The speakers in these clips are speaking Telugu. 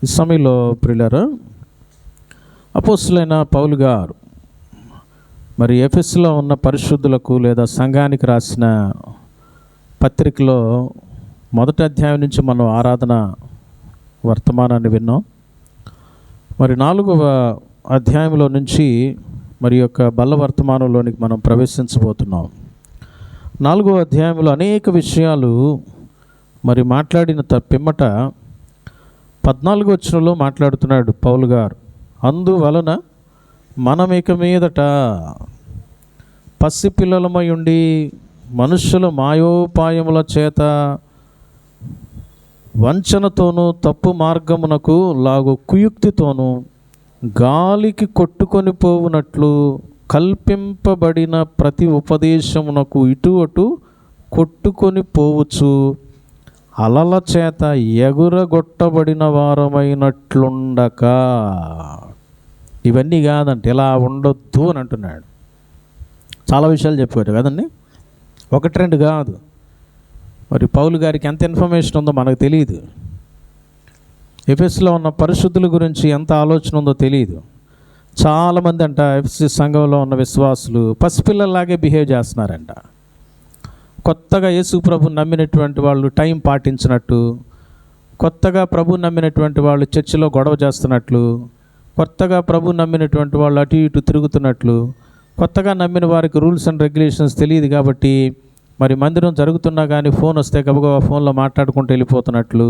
ఈ సమయంలో ప్రియులారా, అపోస్తులైన పౌలు గారు మరి ఎఫెసులో ఉన్న పరిశుద్ధులకు లేదా సంఘానికి రాసిన పత్రికలో మొదటి అధ్యాయం నుంచి మనం ఆరాధన వర్తమానాన్ని విన్నాం. మరి 4వ అధ్యాయంలో నుంచి మరి యొక్క బల్ల వర్తమానంలోనికి మనం ప్రవేశించబోతున్నాం. 4వ అధ్యాయంలో అనేక విషయాలు మరి మాట్లాడిన పిమ్మట 14వ వచనంలో మాట్లాడుతున్నాడు పౌలు గారు. అందువలన మనం ఇక మీదట పసిపిల్లలమై ఉండి మనుష్యుల మాయోపాయముల చేత వంచనతోనూ తప్పు మార్గమునకు లాగు కుయుక్తితోనూ గాలికి కొట్టుకొని పోవునట్లు కల్పింపబడిన ప్రతి ఉపదేశమునకు ఇటు అటు కొట్టుకొని పోవచ్చు అలల చేత ఎగురగొట్టబడిన వారమైనట్లుండక. ఇవన్నీ కాదంటే ఇలా ఉండొద్దు అని అంటున్నాడు. చాలా విషయాలు చెప్పారు కదండి, 1-2 కాదు. మరి పౌలు గారికి ఎంత ఇన్ఫర్మేషన్ ఉందో మనకు తెలియదు. ఎఫెసులో ఉన్న పరిశుద్ధుల గురించి ఎంత ఆలోచన ఉందో తెలియదు. చాలామంది అంట ఎఫెసు సంఘంలో ఉన్న విశ్వాసులు పసిపిల్లల్లాగే బిహేవ్ చేస్తున్నారంట. కొత్తగా యేసు ప్రభుని నమ్మినటువంటి వాళ్ళు టైం పాటించినట్టు, కొత్తగా ప్రభుని నమ్మినటువంటి వాళ్ళు చర్చిలో గొడవ చేస్తున్నట్లు, కొత్తగా ప్రభుని నమ్మినటువంటి వాళ్ళు అటు ఇటు తిరుగుతున్నట్లు, కొత్తగా నమ్మిన వారికి రూల్స్ అండ్ రెగ్యులేషన్స్ తెలియదు కాబట్టి మరి మందిరం జరుగుతున్నా కానీ ఫోన్ వస్తే గబగబా ఫోన్లో మాట్లాడుకుంటూ వెళ్ళిపోతున్నట్లు,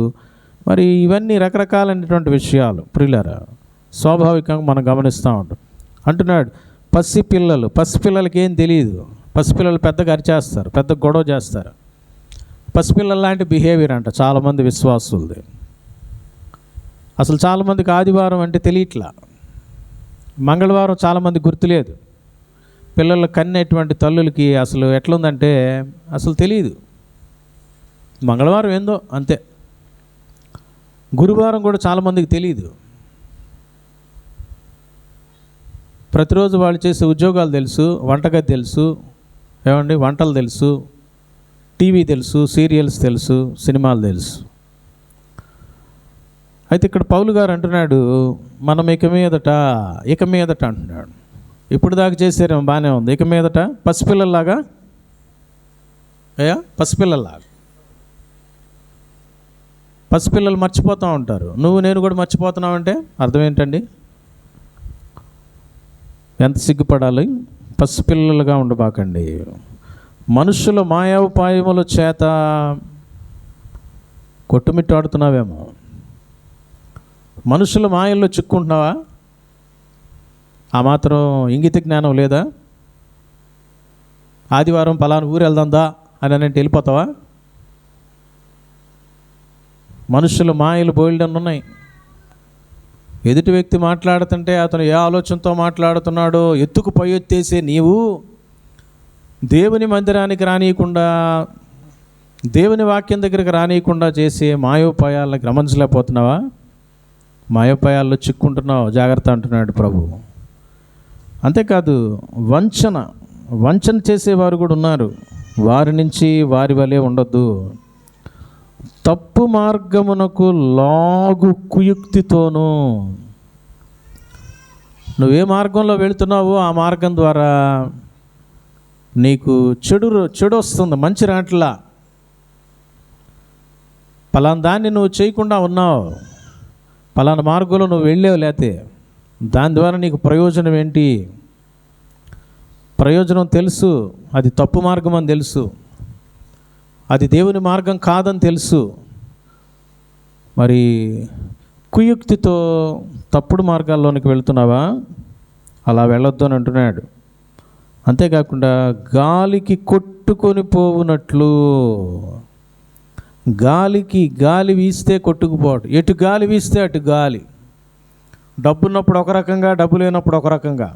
మరి ఇవన్నీ రకరకాలైనటువంటి విషయాలు ప్రియులారా స్వాభావికంగా మనం గమనిస్తూ ఉంటాం. అంటున్నాడు పసిపిల్లలకి ఏం తెలియదు. పసిపిల్లలు పెద్దగా అరిచేస్తారు, పెద్ద గొడవ చేస్తారు. పసిపిల్లల లాంటి బిహేవియర్ అంట చాలామంది విశ్వాసులది. అసలు చాలామందికి ఆదివారం అంటే తెలియట్లా, మంగళవారం చాలామంది గుర్తులేదు. పిల్లలు కన్నటువంటి తల్లులకి అసలు ఎట్లుందంటే అసలు తెలియదు. మంగళవారం ఏందో అంతే. గురువారం కూడా చాలామందికి తెలియదు. ప్రతిరోజు వాళ్ళు చేసే ఉద్యోగాలు తెలుసు, వంటగది తెలుసు, ఏమండి వంటలు తెలుసు, టీవీ తెలుసు, సీరియల్స్ తెలుసు, సినిమాలు తెలుసు. అయితే ఇక్కడ పౌలు గారు అంటున్నాడు మనం ఇక మీదట అంటున్నాడు. ఇప్పుడు దాకా చేసేరేమో బాగానే ఉంది, ఇక మీదట పసిపిల్లల్లాగా పసిపిల్లలు మర్చిపోతూ ఉంటారు. నేను కూడా మర్చిపోతున్నావంటే అర్థం ఏంటండి? ఎంత సిగ్గుపడాలి. పసిపిల్లలుగా ఉండబాకండి. మనుషుల మాయోపాయముల చేత కొట్టుమిట్టాడుతున్నావేమో, మనుషుల మాయల్లో చిక్కుంటున్నావా? ఆ మాత్రం ఇంగిత జ్ఞానం లేదా? ఆదివారం పలానా ఊరు వెళ్దాందా అని అంటే వెళ్ళిపోతావా? మనుషుల మాయలు బోల్డన్ ఉన్నాయి. ఎదుటి వ్యక్తి మాట్లాడుతుంటే అతను ఏ ఆలోచనతో మాట్లాడుతున్నాడో ఎత్తుకు పై ఎత్తేసే నీవు దేవుని మందిరానికి రానియకుండా, దేవుని వాక్యం దగ్గరికి రానియకుండా చేసే మాయోపాయాలను గమనించలేకపోతున్నావా? మాయోపాయాల్లో చిక్కుంటున్నావు, జాగ్రత్త అంటున్నాడు ప్రభు. అంతేకాదు వంచన చేసేవారు కూడా ఉన్నారు. వారి నుంచి వారి వలె ఉండొద్దు. తప్పు మార్గమునకు లాగు కుయుక్తితోనూ, నువ్వే మార్గంలో వెళుతున్నావో ఆ మార్గం ద్వారా నీకు చెడు వస్తుంది, మంచి రాట్లా. పలానా దాన్ని నువ్వు చేయకుండా ఉన్నావు, పలానా మార్గంలో నువ్వు వెళ్ళావు, లేతే దాని ద్వారా నీకు ప్రయోజనం ఏంటి? ప్రయోజనం తెలుసు, అది తప్పు మార్గం అని తెలుసు, అది దేవుని మార్గం కాదని తెలుసు. మరి కుయుక్తితో తప్పుడు మార్గాల్లోనికి వెళుతున్నావా? అలా వెళ్ళొద్దు అని అంటున్నాడు. అంతేకాకుండా గాలికి కొట్టుకొని పోవునట్లు, గాలి వీస్తే కొట్టుకుపోవడం. ఎటు గాలి వీస్తే అటు గాలి. డబ్బు ఉన్నప్పుడు ఒక రకంగా, డబ్బు లేనప్పుడు ఒక రకంగా,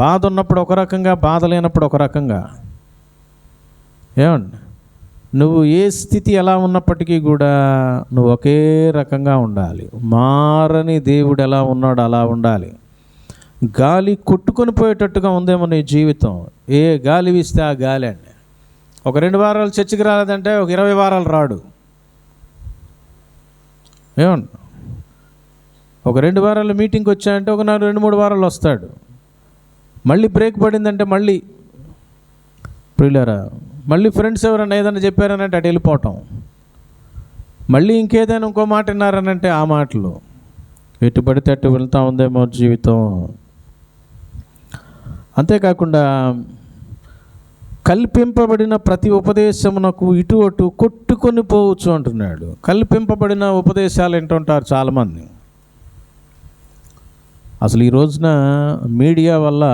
బాధ ఉన్నప్పుడు ఒక రకంగా, బాధ లేనప్పుడు ఒక రకంగా. ఏమండి, నువ్వు ఏ స్థితి ఎలా ఉన్నప్పటికీ కూడా నువ్వు ఒకే రకంగా ఉండాలి. మారని దేవుడు ఎలా ఉన్నాడో అలా ఉండాలి. గాలి కొట్టుకొని పోయేటట్టుగా ఉందేమో నీ జీవితం. ఏ గాలి వీస్తే ఆ గాలి అండి. ఒక 2 వారాలు చర్చికి రాలేదంటే ఒక 20 వారాలు రాడు. ఏమన్నా ఒక 2 వారాల మీటింగ్కి వచ్చాయంటే ఒక 2-3 వారాలు వస్తాడు. మళ్ళీ బ్రేక్ పడిందంటే మళ్ళీ ప్రియులారా మళ్ళీ ఫ్రెండ్స్ ఎవరైనా ఏదైనా చెప్పారనంటే అటు వెళ్ళిపోవటం, మళ్ళీ ఇంకేదైనా ఇంకో మాట విన్నారనంటే ఆ మాటలు, ఎటు పడితే అటు వెళ్తూ ఉందేమో జీవితం. అంతేకాకుండా కల్పింపబడిన ప్రతి ఉపదేశమునకు ఇటు అటు కొట్టుకొని పోవచ్చు అంటున్నాడు. కల్పింపబడిన ఉపదేశాలు వింటుంటారు చాలామంది. అసలు ఈ రోజున మీడియా వల్ల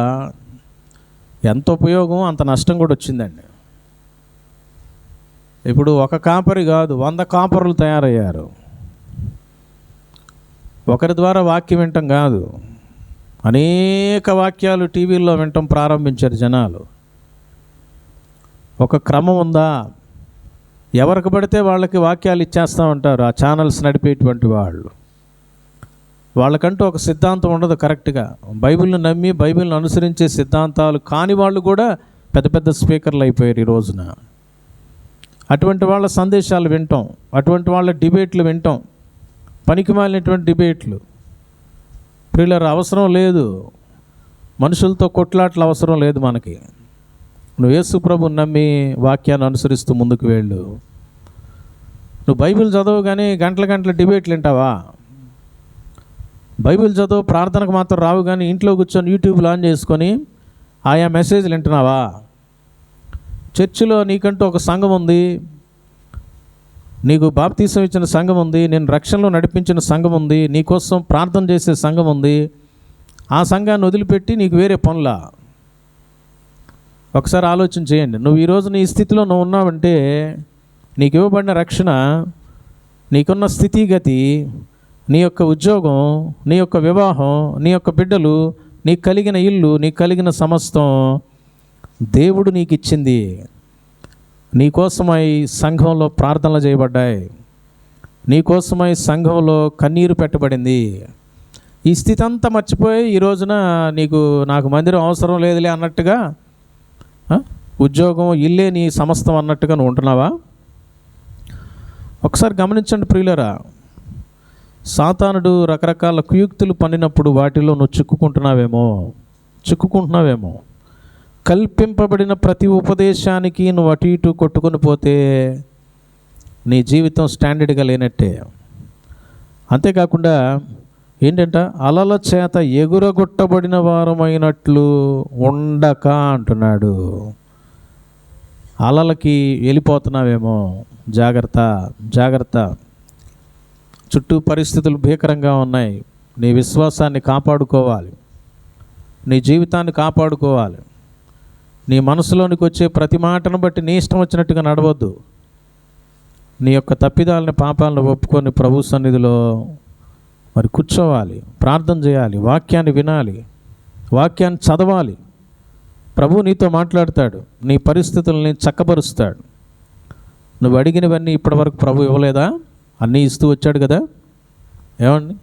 ఎంత ఉపయోగం అంత నష్టం కూడా వచ్చిందండి. ఇప్పుడు ఒక కాపరి కాదు 100 కాపరులు తయారయ్యారు. ఒకరి ద్వారా వాక్యం వినటం కాదు, అనేక వాక్యాలు టీవీల్లో వినటం ప్రారంభించారు జనాలు. ఒక క్రమం ఉందా? ఎవరికి పడితే వాళ్ళకి వాక్యాలు ఇచ్చేస్తూ ఉంటారు ఆ ఛానల్స్ నడిపేటువంటి వాళ్ళు. వాళ్ళకంటూ ఒక సిద్ధాంతం ఉండదు కరెక్ట్గా. బైబిల్ని నమ్మి బైబిల్ని అనుసరించే సిద్ధాంతాలు కాని వాళ్ళు కూడా పెద్ద పెద్ద స్పీకర్లు అయిపోయారు ఈ రోజున. అటువంటి వాళ్ళ సందేశాలు వింటాం, అటువంటి వాళ్ళ డిబేట్లు వింటాం, పనికిమాలినటువంటి డిబేట్లు. ప్రియులారా అవసరం లేదు, మనుషులతో కొట్లాటలు అవసరం లేదు మనకి. నువ్వు యేసు ప్రభువుని నమ్మి వాక్యాన్ని అనుసరిస్తూ ముందుకు వెళ్ళు. నువ్వు బైబిల్ చదవు కానీ గంటల డిబేట్లు వింటావా? బైబిల్ చదువు ప్రార్థనకు మాత్రం రావు కానీ ఇంట్లో కూర్చొని యూట్యూబ్లో ఆన్ చేసుకొని ఆయా మెసేజ్లు వింటున్నావా? చర్చిలో నీకంటూ ఒక సంఘం ఉంది, నీకు బాప్తీసం ఇచ్చిన సంఘం ఉంది, నేను రక్షణలో నడిపించిన సంఘం ఉంది, నీకోసం ప్రార్థన చేసే సంఘం ఉంది. ఆ సంఘాన్ని వదిలిపెట్టి నీకు వేరే పనులా? ఒకసారి ఆలోచన చేయండి. నువ్వు ఈరోజు నీ స్థితిలో నువ్వు ఉన్నావంటే నీకు ఇవ్వబడిన రక్షణ, నీకున్న స్థితిగతి, నీ యొక్క ఉద్యోగం, నీ యొక్క వివాహం, నీ యొక్క బిడ్డలు, నీకు కలిగిన ఇల్లు, నీకు కలిగిన సమస్తం దేవుడు నీకు ఇచ్చింది. నీకోసమై సంఘంలో ప్రార్థనలు చేయబడ్డాయి, నీకోసమై సంఘంలో కన్నీరు పెట్టబడింది. ఈ స్థితి అంతా మర్చిపోయి ఈ రోజున నాకు మందిరం అవసరం లేదులే అన్నట్టుగా, ఉద్యోగం ఇల్లే నీ సమస్తం అన్నట్టుగా నువ్వు ఉంటున్నావా? ఒకసారి గమనించండి ప్రియులరా, సాతానుడు రకరకాల కుయుక్తులు పన్నినప్పుడు వాటిలో నువ్వు చిక్కుకుంటున్నావేమో. కల్పింపబడిన ప్రతి ఉపదేశానికి నువ్వు అటు ఇటు కొట్టుకొని పోతే నీ జీవితం స్టాండర్డ్గా లేనట్టే. అంతేకాకుండా ఏంటంట, అలల చేత ఎగురగొట్టబడిన వారమైనట్లు ఉండక అంటున్నాడు. అలలకి వెళ్ళిపోతున్నావేమో, జాగ్రత్త. చుట్టూ పరిస్థితులు భీకరంగా ఉన్నాయి. నీ విశ్వాసాన్ని కాపాడుకోవాలి, నీ జీవితాన్ని కాపాడుకోవాలి. నీ మనసులోనికి వచ్చే ప్రతి మాటను బట్టి నీ ఇష్టం వచ్చినట్టుగా నడవద్దు. నీ యొక్క తప్పిదాలని పాపాలను ఒప్పుకొని ప్రభు సన్నిధిలో మరి కూర్చోవాలి, ప్రార్థన చేయాలి, వాక్యాన్ని వినాలి, వాక్యాన్ని చదవాలి. ప్రభు నీతో మాట్లాడతాడు, నీ పరిస్థితుల్ని చక్కబరుస్తాడు. నువ్వు అడిగినవన్నీ ఇప్పటివరకు ప్రభు ఇవ్వలేదా? అన్నీ ఇస్తూ వచ్చాడు కదా. ఏమండి,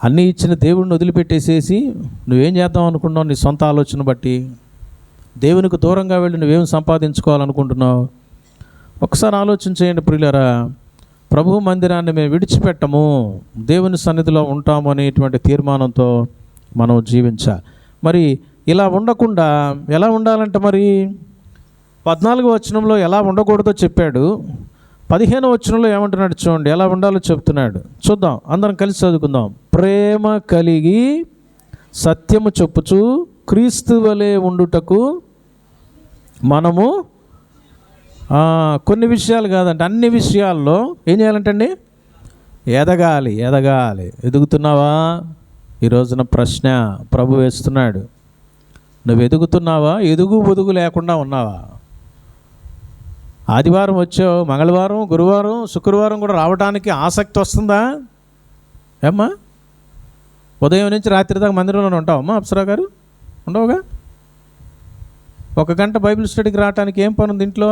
అన్నీ ఇచ్చిన దేవుడిని వదిలిపెట్టేసేసి నువ్వేం చేద్దాం అనుకుంటున్నావు? నీ సొంత ఆలోచన బట్టి దేవునికి దూరంగా వెళ్ళి నువ్వేం సంపాదించుకోవాలనుకుంటున్నావు? ఒకసారి ఆలోచన చేయండి ప్రియులారా. ప్రభు మందిరాన్ని మేము విడిచిపెట్టము, దేవుని సన్నిధిలో ఉంటాము అనేటువంటి తీర్మానంతో మనం జీవించాలి. మరి ఇలా ఉండకుండా ఎలా ఉండాలంటే, మరి 14వ వచనంలో ఎలా ఉండకూడదో చెప్పాడు, 15వ వచనంలో ఏమంటున్నాడు చూడండి, ఎలా ఉండాలో చెప్తున్నాడు. చూద్దాం, అందరం కలిసి చదువుకుందాం. ప్రేమ కలిగి సత్యము చెప్పుచు క్రీస్తు వలె ఉండుటకు మనము కొన్ని విషయాలు కాదంటే అన్ని విషయాల్లో ఏం చేయాలంటండి? ఎదగాలి. ఎదుగుతున్నావా? ఈ రోజున ప్రశ్న ప్రభు వేస్తున్నాడు. నువ్వు ఎదుగుతున్నావా? ఎదుగు లేకుండా ఉన్నావా? ఆదివారం వచ్చావు, మంగళవారం, గురువారం, శుక్రవారం కూడా రావడానికి ఆసక్తి వస్తుందా? ఏమ్మా, ఉదయం నుంచి రాత్రి దాకా మందిరంలోనే ఉంటావమ్మా అప్సరా గారు? ఉండవుగా. 1 గంట బైబిల్ స్టడీకి రావడానికి ఏం పని ఉంది ఇంట్లో?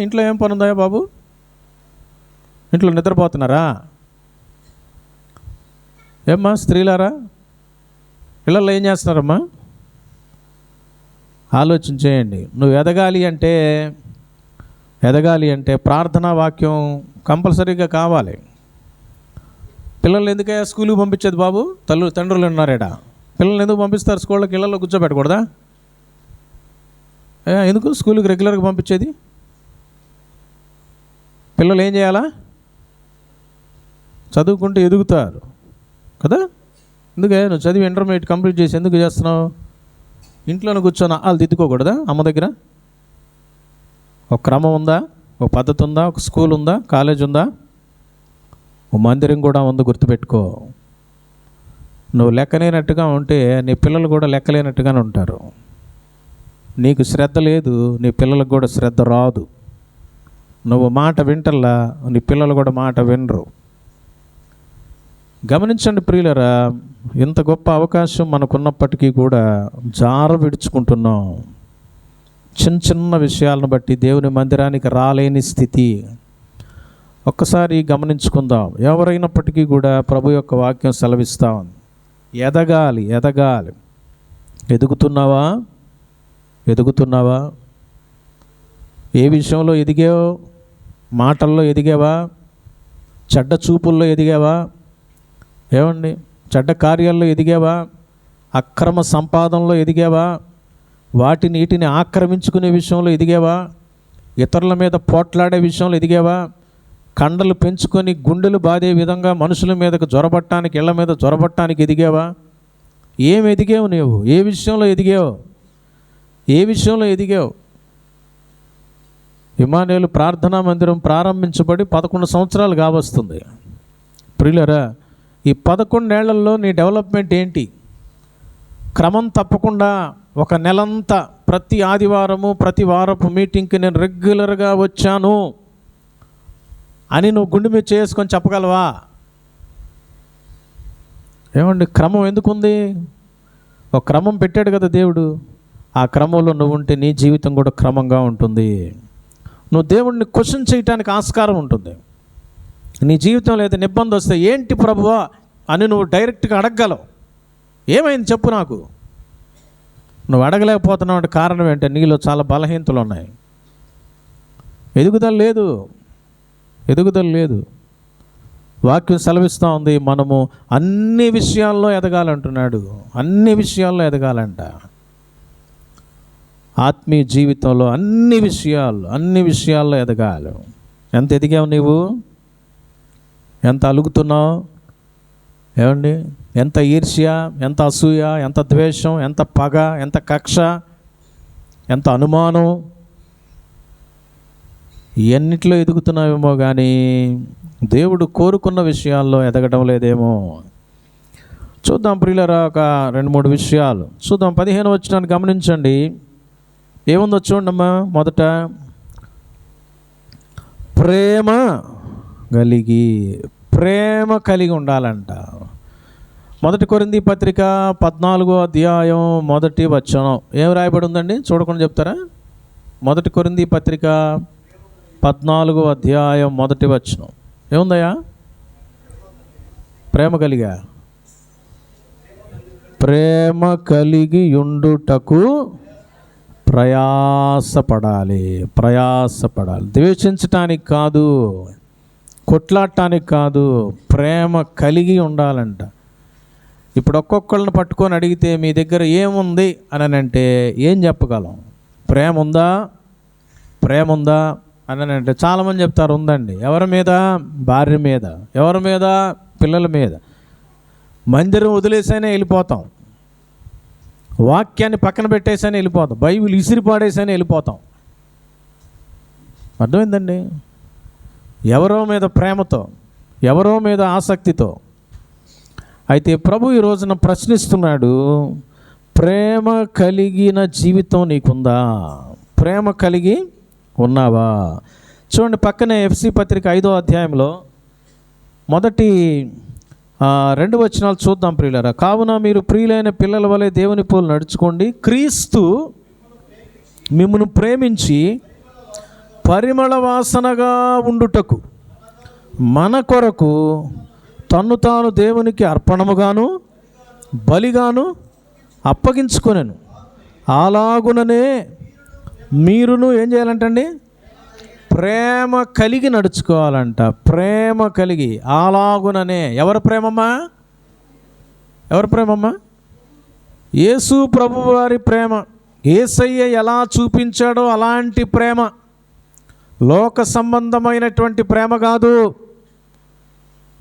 ఇంట్లో ఏం పని ఉందా బాబు? ఇంట్లో నిద్రపోతున్నారా? ఏమ్మా స్త్రీలారా, పిల్లలు ఏం చేస్తున్నారమ్మా? ఆలోచన చేయండి. నువ్వు ఎదగాలి అంటే ప్రార్థనా వాక్యం కంపల్సరీగా కావాలి. పిల్లల్ని ఎందుకయ్యా స్కూల్కి పంపించేది బాబు? తండ్రులు ఉన్నారేడా? పిల్లల్ని ఎందుకు పంపిస్తారు స్కూళ్ళకి? ఇళ్ళల్లో కూర్చోబెట్టకూడదా? ఎందుకు స్కూల్కి రెగ్యులర్గా పంపించేది? పిల్లలు ఏం చేయాలా? చదువుకుంటూ ఎదుగుతారు కదా. ఎందుకే నువ్వు చదివి ఇంటర్మీడియట్ కంప్లీట్ చేసి ఎందుకు చేస్తున్నావు? ఇంట్లోనే కూర్చొని వాళ్ళు దిద్దుకోకూడదా? అమ్మ దగ్గర ఒక క్రమం ఉందా? ఒక పద్ధతి ఉందా? ఒక స్కూల్ ఉందా? కాలేజ్ ఉందా? ఓ మందిరం కూడా ఉంది, గుర్తుపెట్టుకో. నువ్వు లెక్కలేనట్టుగా ఉంటే నీ పిల్లలు కూడా లెక్కలేనట్టుగానే ఉంటారు. నీకు శ్రద్ధ లేదు, నీ పిల్లలకు కూడా శ్రద్ధ రాదు. నువ్వు మాట వింటల్లా, నీ పిల్లలు కూడా మాట వినరు. గమనించండి ప్రియులరా, ఇంత గొప్ప అవకాశం మనకున్నప్పటికీ కూడా విడుచుకుంటున్నాం. చిన్న చిన్న విషయాలను బట్టి దేవుని మందిరానికి రాలేని స్థితి. ఒక్కసారి గమనించుకుందాం. ఎవరైనప్పటికీ కూడా ప్రభు యొక్క వాక్యం సెలవిస్తా ఉంది, ఎదగాలి. ఎదుగుతున్నావా? ఏ విషయంలో ఎదిగావో? మాటల్లో ఎదిగావా? చెడ్డ చూపుల్లో ఎదిగావా? ఏమండి, చెడ్డ కార్యాల్లో ఎదిగావా? అక్రమ సంపాదనలో ఎదిగావా? వీటిని ఆక్రమించుకునే విషయంలో ఎదిగావా? ఇతరుల మీద పోట్లాడే విషయంలో ఎదిగావా? కండలు పెంచుకొని గుండెలు బాధే విధంగా మనుషుల మీదకు జొరబట్టానికి, ఇళ్ల మీద జొరబట్టానికి ఎదిగావా? ఏం ఎదిగావు నువ్వు? ఏ విషయంలో ఎదిగావు? ఇమ్మానుయేలు ప్రార్థనా మందిరం ప్రారంభించబడి 11 సంవత్సరాలు కావస్తుంది. ప్రియులరా, ఈ 11 ఏళ్లలో నీ డెవలప్మెంట్ ఏంటి? క్రమం తప్పకుండా ఒక నెలంతా ప్రతి ఆదివారము, ప్రతి వారపు మీటింగ్కి నేను రెగ్యులర్గా వచ్చాను అని నువ్వు గుండె మీద చేసుకొని చెప్పగలవా? ఏమండి, క్రమం ఎందుకుంది? ఒక క్రమం పెట్టాడు కదా దేవుడు. ఆ క్రమంలో నువ్వు ఉంటే నీ జీవితం కూడా క్రమంగా ఉంటుంది. నువ్వు దేవుడిని క్వశ్చన్ చేయటానికి ఆస్కారం ఉంటుంది. నీ జీవితంలో ఏదైనా ఇబ్బంది వస్తే, ఏంటి ప్రభువా అని నువ్వు డైరెక్ట్గా అడగగలవు. ఏమైంది చెప్పు నాకు. నువ్వు అడగలేకపోతున్నావు అంటే కారణం ఏంటంటే నీలో చాలా బలహీనతలు ఉన్నాయి. ఎదుగుదల లేదు. వాక్యం సెలవిస్తూ ఉంది, మనము అన్ని విషయాల్లో ఎదగాలంటున్నాడు. అన్ని విషయాల్లో ఎదగాలంట. ఆత్మీయ జీవితంలో అన్ని విషయాల్లో ఎదగాలి. ఎంత ఎదిగావు నీవు? ఎంత అలుగుతున్నావు? ఏమండి, ఎంత ఈర్ష్య, ఎంత అసూయ, ఎంత ద్వేషం, ఎంత పగ, ఎంత కక్ష, ఎంత అనుమానం, ఇవన్నిట్లో ఎదుగుతున్నావేమో కానీ దేవుడు కోరుకున్న విషయాల్లో ఎదగడం లేదేమో. చూద్దాం ప్రియులరా, ఒక 2-3 విషయాలు చూద్దాం. 15 వచనాన్ని గమనించండి. ఏముందో చూడమ్మా. మొదట ప్రేమ కలిగి ఉండాలంట. 1 కొరింథీ పత్రిక 14వ అధ్యాయం 1వ వచనం ఏం రాయబడి ఉందండి? చూడకుండా చెప్తారా? 1 కొరింథీ పత్రిక 14వ అధ్యాయం 1వ వచనం ఏముందయ్యా? ప్రేమ కలిగి ఉండుటకు ప్రయాసపడాలి. ద్వేషించటానికి కాదు, కొట్లాడటానికి కాదు, ప్రేమ కలిగి ఉండాలంట. ఇప్పుడు ఒక్కొక్కళ్ళని పట్టుకొని అడిగితే మీ దగ్గర ఏముంది అని అంటే ఏం చెప్పగలం? ప్రేమ ఉందా అని అంటే చాలామంది చెప్తారు ఉందండి. ఎవరి మీద? భార్య మీద. ఎవరి మీద? పిల్లల మీద. మందిరం వదిలేసైనా వెళ్ళిపోతాం, వాక్యాన్ని పక్కన పెట్టేసైనా వెళ్ళిపోతాం, బైబిల్ ఇసిరి పాడేసైనా వెళ్ళిపోతాం. అర్థమైందండి? ఎవరో మీద ప్రేమతో, ఎవరో మీద ఆసక్తితో. అయితే ప్రభు ఈ రోజున ప్రశ్నిస్తున్నాడు, ప్రేమ కలిగిన జీవితం నీకుందా? ప్రేమ కలిగి ఉన్నావా? చూడండి, పక్కనే ఎఫ్సి పత్రిక 5వ అధ్యాయంలో మొదటి 2 వచనాలు చూద్దాం ప్రియులారా. కావున మీరు ప్రియులైన పిల్లల వలె దేవుని పోలు నడుచుకోండి. క్రీస్తు మిమ్మును ప్రేమించి పరిమళ వాసనగా ఉండుటకు మన కొరకు తన్ను తాను దేవునికి అర్పణముగాను బలిగాను అప్పగించుకొనెను. అలాగుననే మీరును ఏం చేయాలంటండి? ప్రేమ కలిగి నడుచుకోవాలంట. ప్రేమ కలిగి అలాగుననే. ఎవరి ప్రేమమ్మా? ఎవరి ప్రేమమ్మా? యేసు ప్రభువారి ప్రేమ. యేసయ్య ఎలా చూపించాడో అలాంటి ప్రేమ. లోక సంబంధమైనటువంటి ప్రేమ కాదు,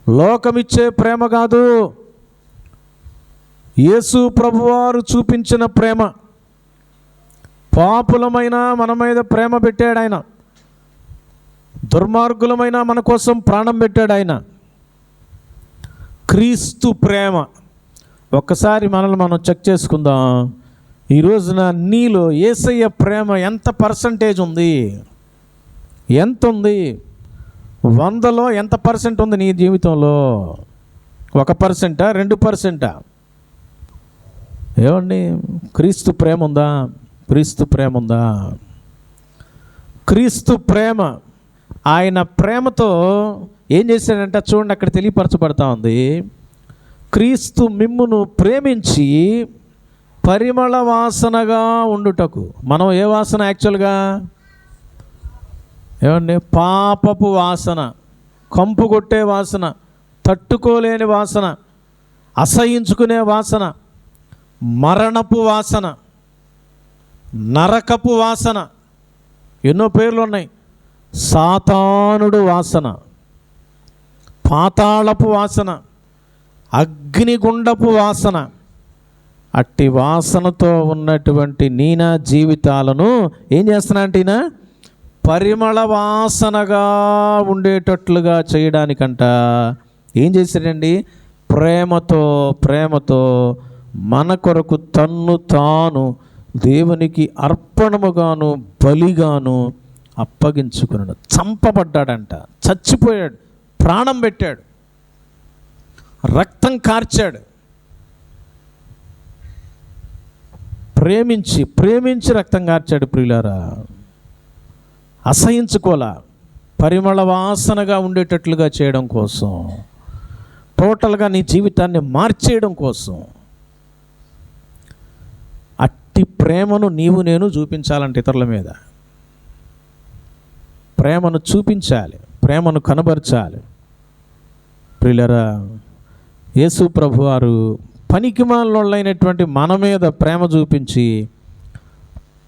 లోకమిచ్చే ప్రేమ కాదు. యేసు ప్రభువారు చూపించిన ప్రేమ. పాపులమైన మన మీద ప్రేమ పెట్టాడు ఆయన. దుర్మార్గులమైన మన కోసం ప్రాణం పెట్టాడు ఆయన. క్రీస్తు ప్రేమ. ఒక్కసారి మనల్ని మనం చెక్ చేసుకుందాం. ఈ రోజున నీలో యేసయ్య ప్రేమ ఎంత పర్సంటేజ్ ఉంది? ఎంత ఉంది? 100లో ఎంత పర్సెంట్ ఉంది నీ జీవితంలో? 1%, 2%? ఏమండి, క్రీస్తు ప్రేమ ఉందా? క్రీస్తు ప్రేమ ఉందా? క్రీస్తు ప్రేమ. ఆయన ప్రేమతో ఏం చేశాడంటే చూడండి, అక్కడ తెలియపరచబడతా ఉంది. క్రీస్తు మిమ్మును ప్రేమించి పరిమళ వాసనగా ఉండుటకు. మనం ఏ వాసన యాక్చువల్గా? ఏమండి, పాపపు వాసన, కంపు కొట్టే వాసన, తట్టుకోలేని వాసన, అసహించుకునే వాసన, మరణపు వాసన, నరకపు వాసన, ఎన్నో పేర్లు ఉన్నాయి. సాతానుడు వాసన, పాతాళపు వాసన, అగ్నిగుండపు వాసన. అట్టి వాసనతో ఉన్నటువంటి నీనా జీవితాలను ఏం చేస్తున్నా అంటే ఈయన పరిమళ వాసనగా ఉండేటట్లుగా చేయడానికంట ఏం చేశాడండి? ప్రేమతో మన కొరకు తన్ను తాను దేవునికి అర్పణముగాను బలిగాను అప్పగించుకున్నాడు. చంపబడ్డాడంట, చచ్చిపోయాడు, ప్రాణం పెట్టాడు, రక్తం కార్చాడు. ప్రేమించి రక్తం కార్చాడు. ప్రియులారా, అసహించుకోలా, పరిమళ వాసనగా ఉండేటట్లుగా చేయడం కోసం, టోటల్గా నీ జీవితాన్ని మార్చేయడం కోసం. అట్టి ప్రేమను నేను చూపించాలంటే ఇతరుల మీద ప్రేమను చూపించాలి, ప్రేమను కనబరచాలి. ప్రియులారా, యేసు ప్రభువారు పనికిమాలినోళ్ళైనటువంటి మన మీద ప్రేమ చూపించి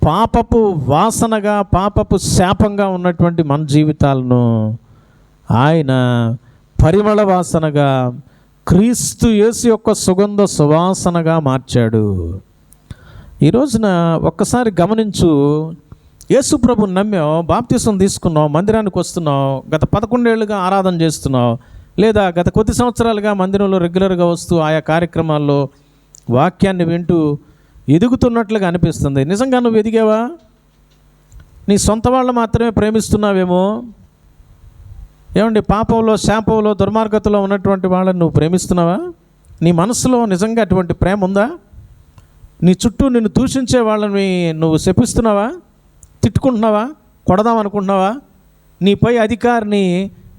పాపపు వాసనగా, పాపపు శాపంగా ఉన్నటువంటి మన జీవితాలను ఆయన పరిమళ వాసనగా, క్రీస్తు యేసు యొక్క సుగంధ సువాసనగా మార్చాడు. ఈ రోజున ఒక్కసారి గమనించు. యేసు ప్రభు నమ్మావు, బాప్తిసం తీసుకున్నావు, మందిరానికి వస్తున్నావు, గత 11 ఏళ్ళుగా ఆరాధన చేస్తున్నావు, లేదా గత కొద్ది సంవత్సరాలుగా మందిరంలో రెగ్యులర్గా వస్తూ ఆయా కార్యక్రమాల్లో వాక్యాన్ని వింటూ ఎదుగుతున్నట్లుగా అనిపిస్తుంది. నిజంగా నువ్వు ఎదిగావా? నీ సొంత వాళ్ళు మాత్రమే ప్రేమిస్తున్నావేమో. ఏమండి, పాపంలో, శాపంలో, దుర్మార్గతలో ఉన్నటువంటి వాళ్ళని నువ్వు ప్రేమిస్తున్నావా? నీ మనసులో నిజంగా అటువంటి ప్రేమ ఉందా? నీ చుట్టూ నిన్ను దూషించే వాళ్ళని నువ్వు శపిస్తున్నావా? తిట్టుకుంటున్నావా? కొడదాం అనుకుంటున్నావా? నీపై అధికారిని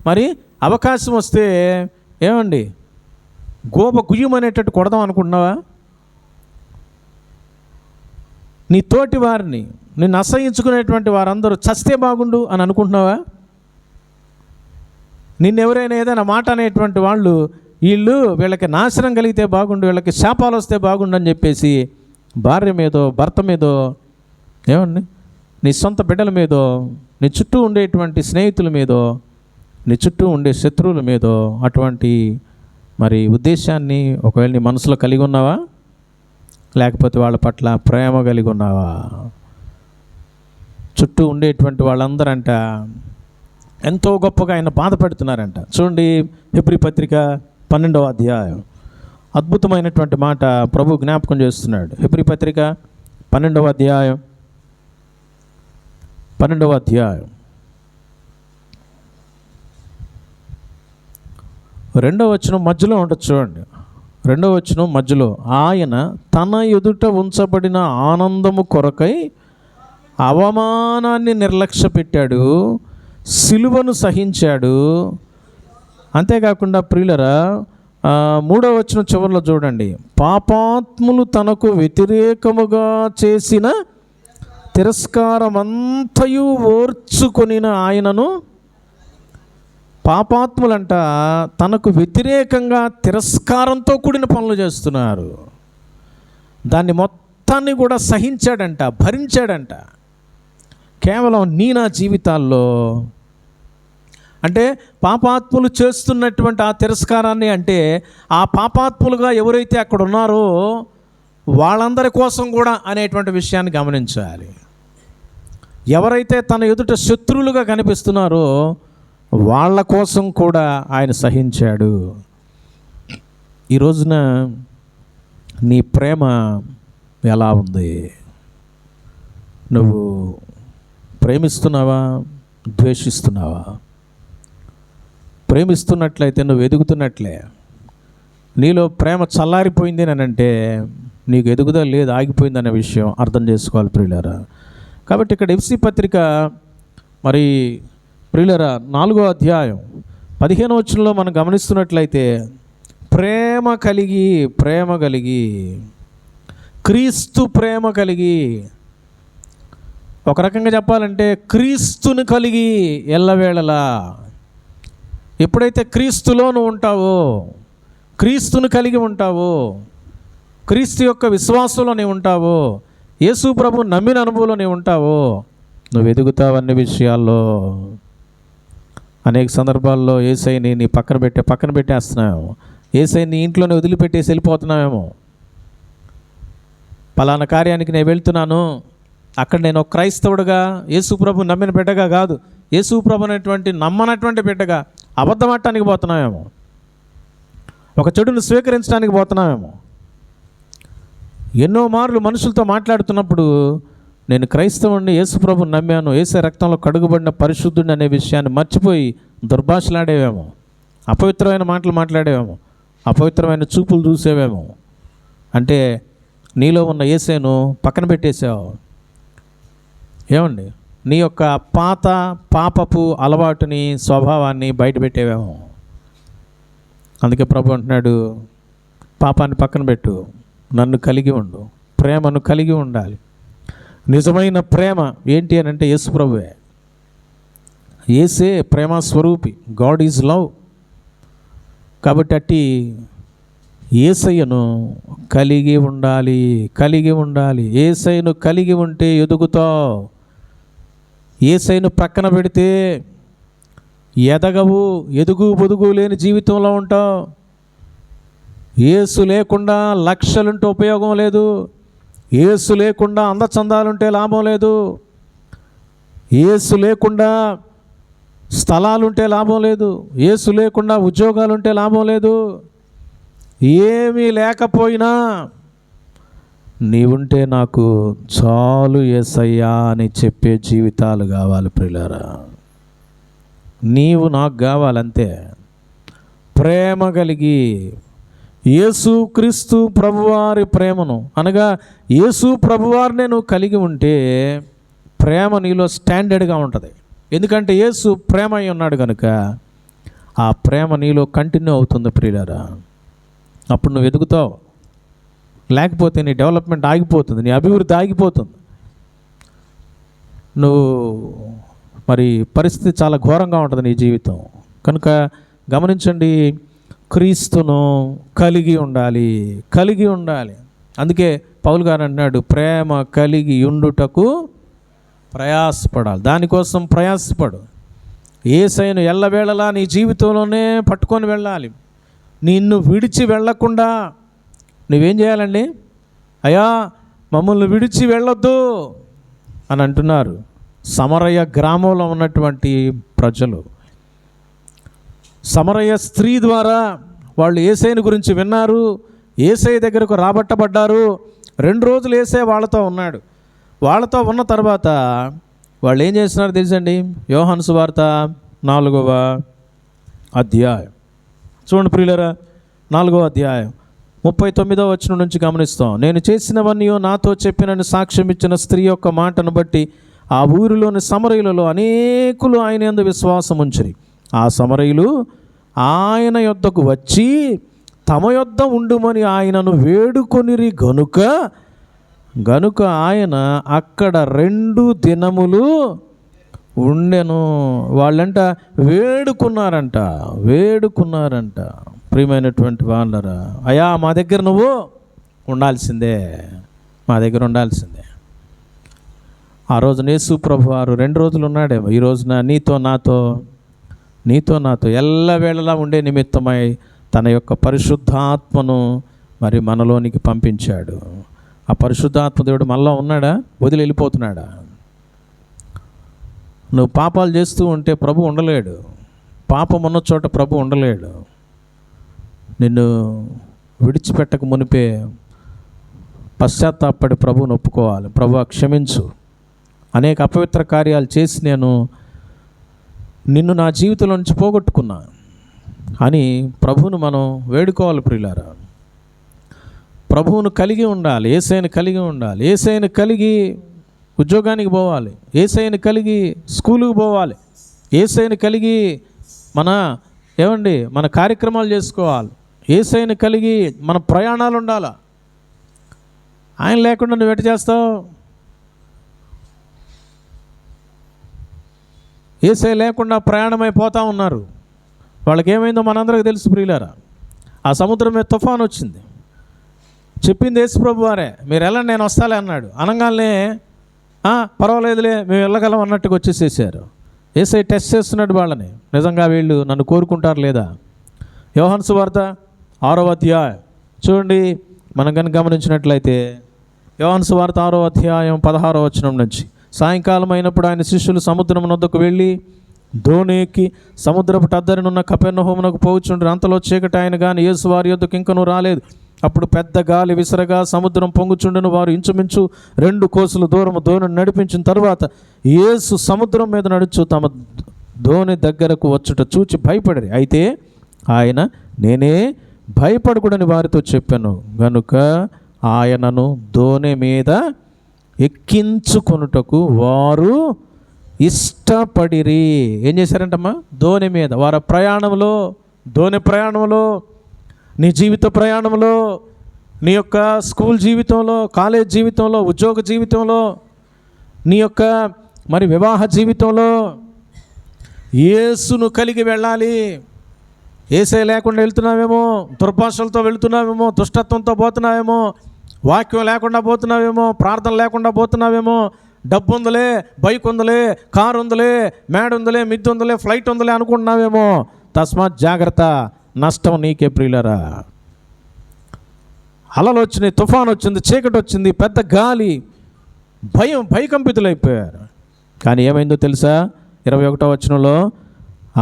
మరి అవకాశం వస్తే ఏమండి గుయ్యమనేటట్టు కొడదాం అనుకుంటున్నావా? నీ తోటి వారిని, నిన్ను అసహించుకునేటువంటి వారందరూ చస్తే బాగుండు అని అనుకుంటున్నావా? నిన్నెవరైనా ఏదైనా మాట అనేటువంటి వాళ్ళు వీళ్ళకి నాశనం కలిగితే బాగుండు, వీళ్ళకి శాపాలు వస్తే బాగుండు అని చెప్పేసి భార్య మీదో, భర్త మీదో, ఏమండి నీ సొంత బిడ్డల మీదో, నీ చుట్టూ ఉండేటువంటి స్నేహితుల మీదో, నీ చుట్టూ ఉండే శత్రువుల మీదో అటువంటి మరి ఉద్దేశాన్ని ఒకవేళ నీ మనసులో కలిగి ఉన్నావా? లేకపోతే వాళ్ళ పట్ల ప్రేమ కలిగి ఉన్నావా? చుట్టూ ఉండేటువంటి వాళ్ళందరంట ఎంతో గొప్పగా ఆయన బాధపెడుతున్నారంట. చూడండి, హెబ్రీ పత్రిక 12వ అధ్యాయం అద్భుతమైనటువంటి మాట ప్రభు జ్ఞాపకం చేస్తున్నాడు. హెబ్రీ పత్రిక 12వ అధ్యాయం 2వ వచనం మధ్యలో ఉంటుంది చూడండి. 2వ వచనం మధ్యలో, ఆయన తన ఎదుట ఉంచబడిన ఆనందము కొరకై అవమానాన్ని నిర్లక్ష్య పెట్టాడు, సిలువను సహించాడు. అంతేకాకుండా ప్రియులరా, 3వ వచనం చివరిలో చూడండి, పాపాత్ములు తనకు వ్యతిరేకముగా చేసిన తిరస్కారమంతయు ఓర్చుకొనిన ఆయనను పాపాత్ములంట తనకు వ్యతిరేకంగా తిరస్కారంతో కూడిన పనులు చేస్తున్నారు. దాన్ని మొత్తాన్ని కూడా సహించాడంట, భరించాడంట. కేవలం నా జీవితాల్లో అంటే పాపాత్ములు చేస్తున్నటువంటి ఆ తిరస్కారాన్ని, అంటే ఆ పాపాత్ములుగా ఎవరైతే అక్కడ ఉన్నారో వాళ్ళందరి కోసం కూడా అనేటువంటి విషయాన్ని గమనించాలి. ఎవరైతే తన ఎదుట శత్రువులుగా కనిపిస్తున్నారో వాళ్ళ కోసం కూడా ఆయన సహించాడు. ఈ రోజున నీ ప్రేమ ఎలా ఉంది? నువ్వు ప్రేమిస్తున్నావా, ద్వేషిస్తున్నావా? ప్రేమిస్తున్నట్లయితే నువ్వు ఎదుగుతున్నట్లే. నీలో ప్రేమ చల్లారిపోయింది అని అంటే నీకు ఎదుగుదల లేదు, ఆగిపోయిందనే విషయం అర్థం చేసుకోవాలి ప్రియులారా. కాబట్టి ఇక్కడ ఎఫ్సీ పత్రిక మరి ప్రియులారా 4వ అధ్యాయం 15వ వచనంలో మనం గమనిస్తున్నట్లయితే ప్రేమ కలిగి క్రీస్తు ప్రేమ కలిగి, ఒక రకంగా చెప్పాలంటే క్రీస్తుని కలిగి ఎల్లవేళలా. ఎప్పుడైతే క్రీస్తులో నువ్వు ఉంటావో, క్రీస్తుని కలిగి ఉంటావో, క్రీస్తు యొక్క విశ్వాసంలో నీవు ఉంటావో, యేసు ప్రభు నమ్మిన అనుభవంలో నీవు ఉంటావో, నువ్వు ఎదుగుతావు అన్ని విషయాల్లో. అనేక సందర్భాల్లో యేసయ్యని నీ పక్కన పెట్టేస్తున్నావేమో, యేసయ్యని నీ ఇంట్లోనే వదిలిపెట్టేసి వెళ్ళిపోతున్నావేమో. పలానా కార్యానికి నేను వెళ్తున్నాను, అక్కడ నేను ఒక క్రైస్తవుడుగా, యేసు ప్రభు నమ్మిన బిడ్డగా కాదు, యేసు ప్రభు అనేటువంటి నమ్మనటువంటి బిడ్డగా అబద్ధమాడటానికి పోతున్నామేమో, ఒక చెడును స్వీకరించడానికి పోతున్నామేమో. ఎన్నో మార్లు మనుషులతో మాట్లాడుతున్నప్పుడు నేను క్రైస్తవుడిని, యేసు ప్రభుని నమ్మాను, యేసు రక్తంలో కడుగుబడిన పరిశుద్ధుడిని అనే విషయాన్ని మర్చిపోయి దుర్భాషలాడేవేమో, అపవిత్రమైన మాటలు మాట్లాడేవేమో, అపవిత్రమైన చూపులు చూసేవేమో. అంటే నీలో ఉన్న యేసును పక్కన పెట్టేసావు. ఏమండి, నీ యొక్క పాపపు అలవాటుని, స్వభావాన్ని బయట పెట్టేవేమో. అందుకే ప్రభు అంటున్నాడు, పాపాన్ని పక్కన పెట్టు, నన్ను కలిగి ఉండు, ప్రేమను కలిగి ఉండాలి. నిజమైన ప్రేమ ఏంటి అని అంటే యేసు ప్రభువే. యేసే ప్రేమ స్వరూపి, గాడ్ ఈజ్ లవ్. కాబట్టి అట్టి యేసయ్యను కలిగి ఉండాలి. యేసయ్యను కలిగి ఉంటే ఎదుగుతావు. యేసయ్యను ప్రక్కన పెడితే ఎదుగు పొదుగు లేని జీవితంలో ఉంటావు. యేసు లేకుండా లక్షలుంటే ఉపయోగం లేదు, యేసు లేకుండా అందచందాలుంటే లాభం లేదు, యేసు లేకుండా స్థలాలుంటే లాభం లేదు, యేసు లేకుండా ఉద్యోగాలుంటే లాభం లేదు. ఏమీ లేకపోయినా నీవుంటే నాకు చాలు యేసయ్యా అని చెప్పే జీవితాలు కావాలి ప్రియులారా. నీవు నాకు కావాలంతే. ప్రేమ కలిగి యేసుక్రీస్తు ప్రభువారి ప్రేమను, అనగా యేసు ప్రభువారిని నువ్వు కలిగి ఉంటే ప్రేమ నీలో స్టాండర్డ్గా ఉంటుంది. ఎందుకంటే యేసు ప్రేమ అయి ఉన్నాడు కనుక ఆ ప్రేమ నీలో కంటిన్యూ అవుతుంది ప్రియులారా. అప్పుడు నువ్వు ఎదుగుతావు. లేకపోతే నీ డెవలప్మెంట్ ఆగిపోతుంది, నీ అభివృద్ధి ఆగిపోతుంది. నువ్వు మరి పరిస్థితి చాలా ఘోరంగా ఉంటుంది నీ జీవితం. కనుక గమనించండి, క్రీస్తును కలిగి ఉండాలి. అందుకే పౌలు గారు అంటున్నాడు, ప్రేమ కలిగి ఉండుటకు ప్రయాసపడాలి. దానికోసం ప్రయాసపడు. యేసయ్యను ఎల్లవేళలా నీ జీవితంలోనే పట్టుకొని వెళ్ళాలి. నిన్ను విడిచి వెళ్ళకుండా నువ్వేం చేయాలండి? అయ్యా మమ్మల్ని విడిచి వెళ్ళొద్దు అని అంటున్నారు సమరయ గ్రామంలో ఉన్నటువంటి ప్రజలు. సమరయ స్త్రీ ద్వారా వాళ్ళు యేసయ్యను గురించి విన్నారు, యేసయ్య దగ్గరకు రాబట్టబడ్డారు. 2 రోజులు యేసయ్య వాళ్ళతో ఉన్నాడు. వాళ్ళతో ఉన్న తర్వాత వాళ్ళు ఏం చేస్తున్నారు తెలుసండి? యోహాను సువార్త 4వ అధ్యాయం చూడండి ప్రియులారా, 4వ అధ్యాయం 39వ వచనం నుంచి గమనిస్తాం. నేను చేసినవన్నీ నాతో చెప్పినని సాక్ష్యం ఇచ్చిన స్త్రీ యొక్క మాటను బట్టి ఆ ఊరిలోని సమరయులలో అనేకులు ఆయన యందు విశ్వాసం ఉంచిరి. ఆ సమరయులు ఆయన యొద్దకు వచ్చి తమ యొద్ద ఉండుమని ఆయనను వేడుకొనిరి గనుక గనుక ఆయన అక్కడ 2 దినములు ఉండెను. వాళ్ళంట వేడుకున్నారంట. ప్రియమైనటువంటి వాళ్ళరా, అయ్యా మా దగ్గర నువ్వు ఉండాల్సిందే, మా దగ్గర ఉండాల్సిందే. ఆ రోజున యేసు ప్రభు వారు 2 రోజులు ఉన్నాడేమో. ఈ రోజున నీతో నాతో ఎల్లవేళలా ఉండే నిమిత్తమై తన యొక్క పరిశుద్ధాత్మను మరి మనలోనికి పంపించాడు. ఆ పరిశుద్ధాత్మ దేవుడు మనలో ఉన్నాడా, వదిలి వెళ్ళిపోతున్నాడా? నువ్వు పాపాలు చేస్తూ ఉంటే ప్రభు ఉండలేడు. పాపం ఉన్న చోట ప్రభు ఉండలేడు. నిన్ను విడిచిపెట్టక మునిపే పశ్చాత్తాపడి ప్రభువును ఒప్పుకోవాలి. ప్రభువా క్షమించు, అనేక అపవిత్ర కార్యాలు చేసి నేను నిన్ను నా జీవితంలో నుంచి పోగొట్టుకున్నా అని ప్రభువును మనం వేడుకోవాలి. ప్రియులారా, ప్రభువును కలిగి ఉండాలి, యేసయ్యను కలిగి ఉండాలి. యేసయ్యను కలిగి ఉద్యోగానికి పోవాలి, యేసయ్యను కలిగి స్కూలుకు పోవాలి, యేసయ్యను కలిగి మన కార్యక్రమాలు చేసుకోవాలి, యేసయ్యను కలిగి మన ప్రయాణాలు ఉండాలి. ఆయన లేకుండా నువ్వు ఎటు చేస్తావు? యేసయ్య లేకుండా ప్రయాణమైపోతూ ఉన్నారు. వాళ్ళకి ఏమైందో మనందరికీ తెలుసు ప్రియులారా. ఆ సముద్రం మీద తుఫాను వచ్చింది. చెప్పింది యేసు ప్రభు వారే, మీరు వెళ్ళండి నేను వస్తాలే అన్నాడు. అనగానే పర్వాలేదులే మేము వెళ్ళగలం అన్నట్టుగా వచ్చేసేసారు. యేసయ్య టెస్ట్ చేస్తున్నాడు వాళ్ళని, నిజంగా వీళ్ళు నన్ను కోరుకుంటారు లేదా. యోహాను సువార్త 6వ అధ్యాయం చూడండి. మనం కనుక గమనించినట్లయితే యోహాను సువార్త 6వ అధ్యాయం 16వ వచనం నుంచి, సాయంకాలం అయినప్పుడు ఆయన శిష్యులు సముద్రం వద్దకు వెళ్ళి దోణికి సముద్రపు టద్దరినున్న కపెర్నహూమునకు పోవుచుండ్రి. అంతలో చీకటి ఆయన కానీ యేసు వారి యొద్దకు ఇంకనూ రాలేదు. అప్పుడు పెద్ద గాలి విసరగా సముద్రం పొంగుచుండెను. వారు ఇంచుమించు 2 కోసుల దూరము దోణిని నడిపించిన తర్వాత యేసు సముద్రం మీద నడుచు తమ దోణి దగ్గరకు వచ్చుట చూచి భయపడిరి. అయితే ఆయన నేనే, భయపడకూడని వారితో చెప్పాను. గనుక ఆయనను దోణి మీద ఎక్కించుకొనుటకు వారు ఇష్టపడిరి. ఏం చేశారంటమ్మా? దోణి మీద. వారి ప్రయాణంలో, దోణి ప్రయాణంలో, నీ జీవిత ప్రయాణంలో, నీ యొక్క స్కూల్ జీవితంలో, కాలేజ్ జీవితంలో, ఉద్యోగ జీవితంలో, నీ యొక్క వివాహ జీవితంలో యేసును కలిగి వెళ్ళాలి. యేసయ్య లేకుండా వెళ్తున్నావేమో, దుర్భాషలతో వెళ్తున్నావేమో, దుష్టత్వంతో పోతున్నావేమో, వాక్యం లేకుండా పోతున్నావేమో, ప్రార్థన లేకుండా పోతున్నావేమో, డబ్బు ఉందలే, బైక్ ఉందలే, కారు ఉందలే, మేడ ఉందలే, మిద్దె ఉందలే, ఫ్లైట్ ఉందలే అనుకుంటున్నావేమో. తస్మాత్ జాగ్రత్త, నష్టం నీకే ప్రియులరా. అలలు వచ్చినాయి, తుఫాను వచ్చింది, చీకటి వచ్చింది, పెద్ద గాలి, భయకంపితులైపోయారు. కానీ ఏమైందో తెలుసా? 21వ వచనంలో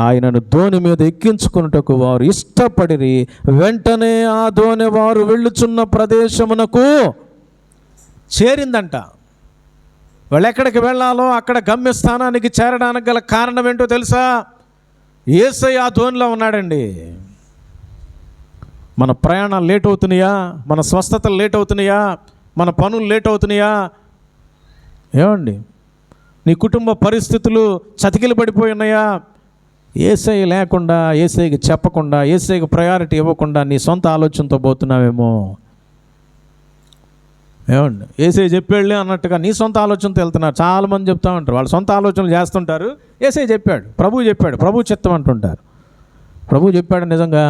ఆయనను దోణి మీద ఎక్కించుకున్నటకు వారు ఇష్టపడిరి. వెంటనే ఆ దోణి వారు వెళ్ళుచున్న ప్రదేశమునకు చేరిందంట. వాళ్ళు ఎక్కడికి వెళ్ళాలో అక్కడ గమ్యస్థానానికి చేరడానికి గల కారణం ఏంటో తెలుసా? యేసయ్య ఆ దోణిలో ఉన్నాడండి. మన ప్రయాణాలు లేట్ అవుతున్నాయా? మన స్వస్థతలు లేట్ అవుతున్నాయా? మన పనులు లేట్ అవుతున్నాయా? ఏమండి, నీ కుటుంబ పరిస్థితులు చతికిలు పడిపోయి ఉన్నాయా? యేసయ్య లేకుండా, యేసయ్యకి చెప్పకుండా, యేసయ్యకి ప్రయారిటీ ఇవ్వకుండా నీ సొంత ఆలోచనతో పోతున్నావేమో. ఏమండి, యేసయ్య చెప్పాడులే అన్నట్టుగా నీ సొంత ఆలోచనతో వెళ్తున్నారు. చాలామంది చెప్తా ఉంటారు, వాళ్ళు సొంత ఆలోచనలు చేస్తుంటారు. యేసయ్య చెప్పాడు, ప్రభువు చెప్పాడు, ప్రభు చిత్తం అంటుంటారు. ప్రభు చెప్పాడు. నిజంగా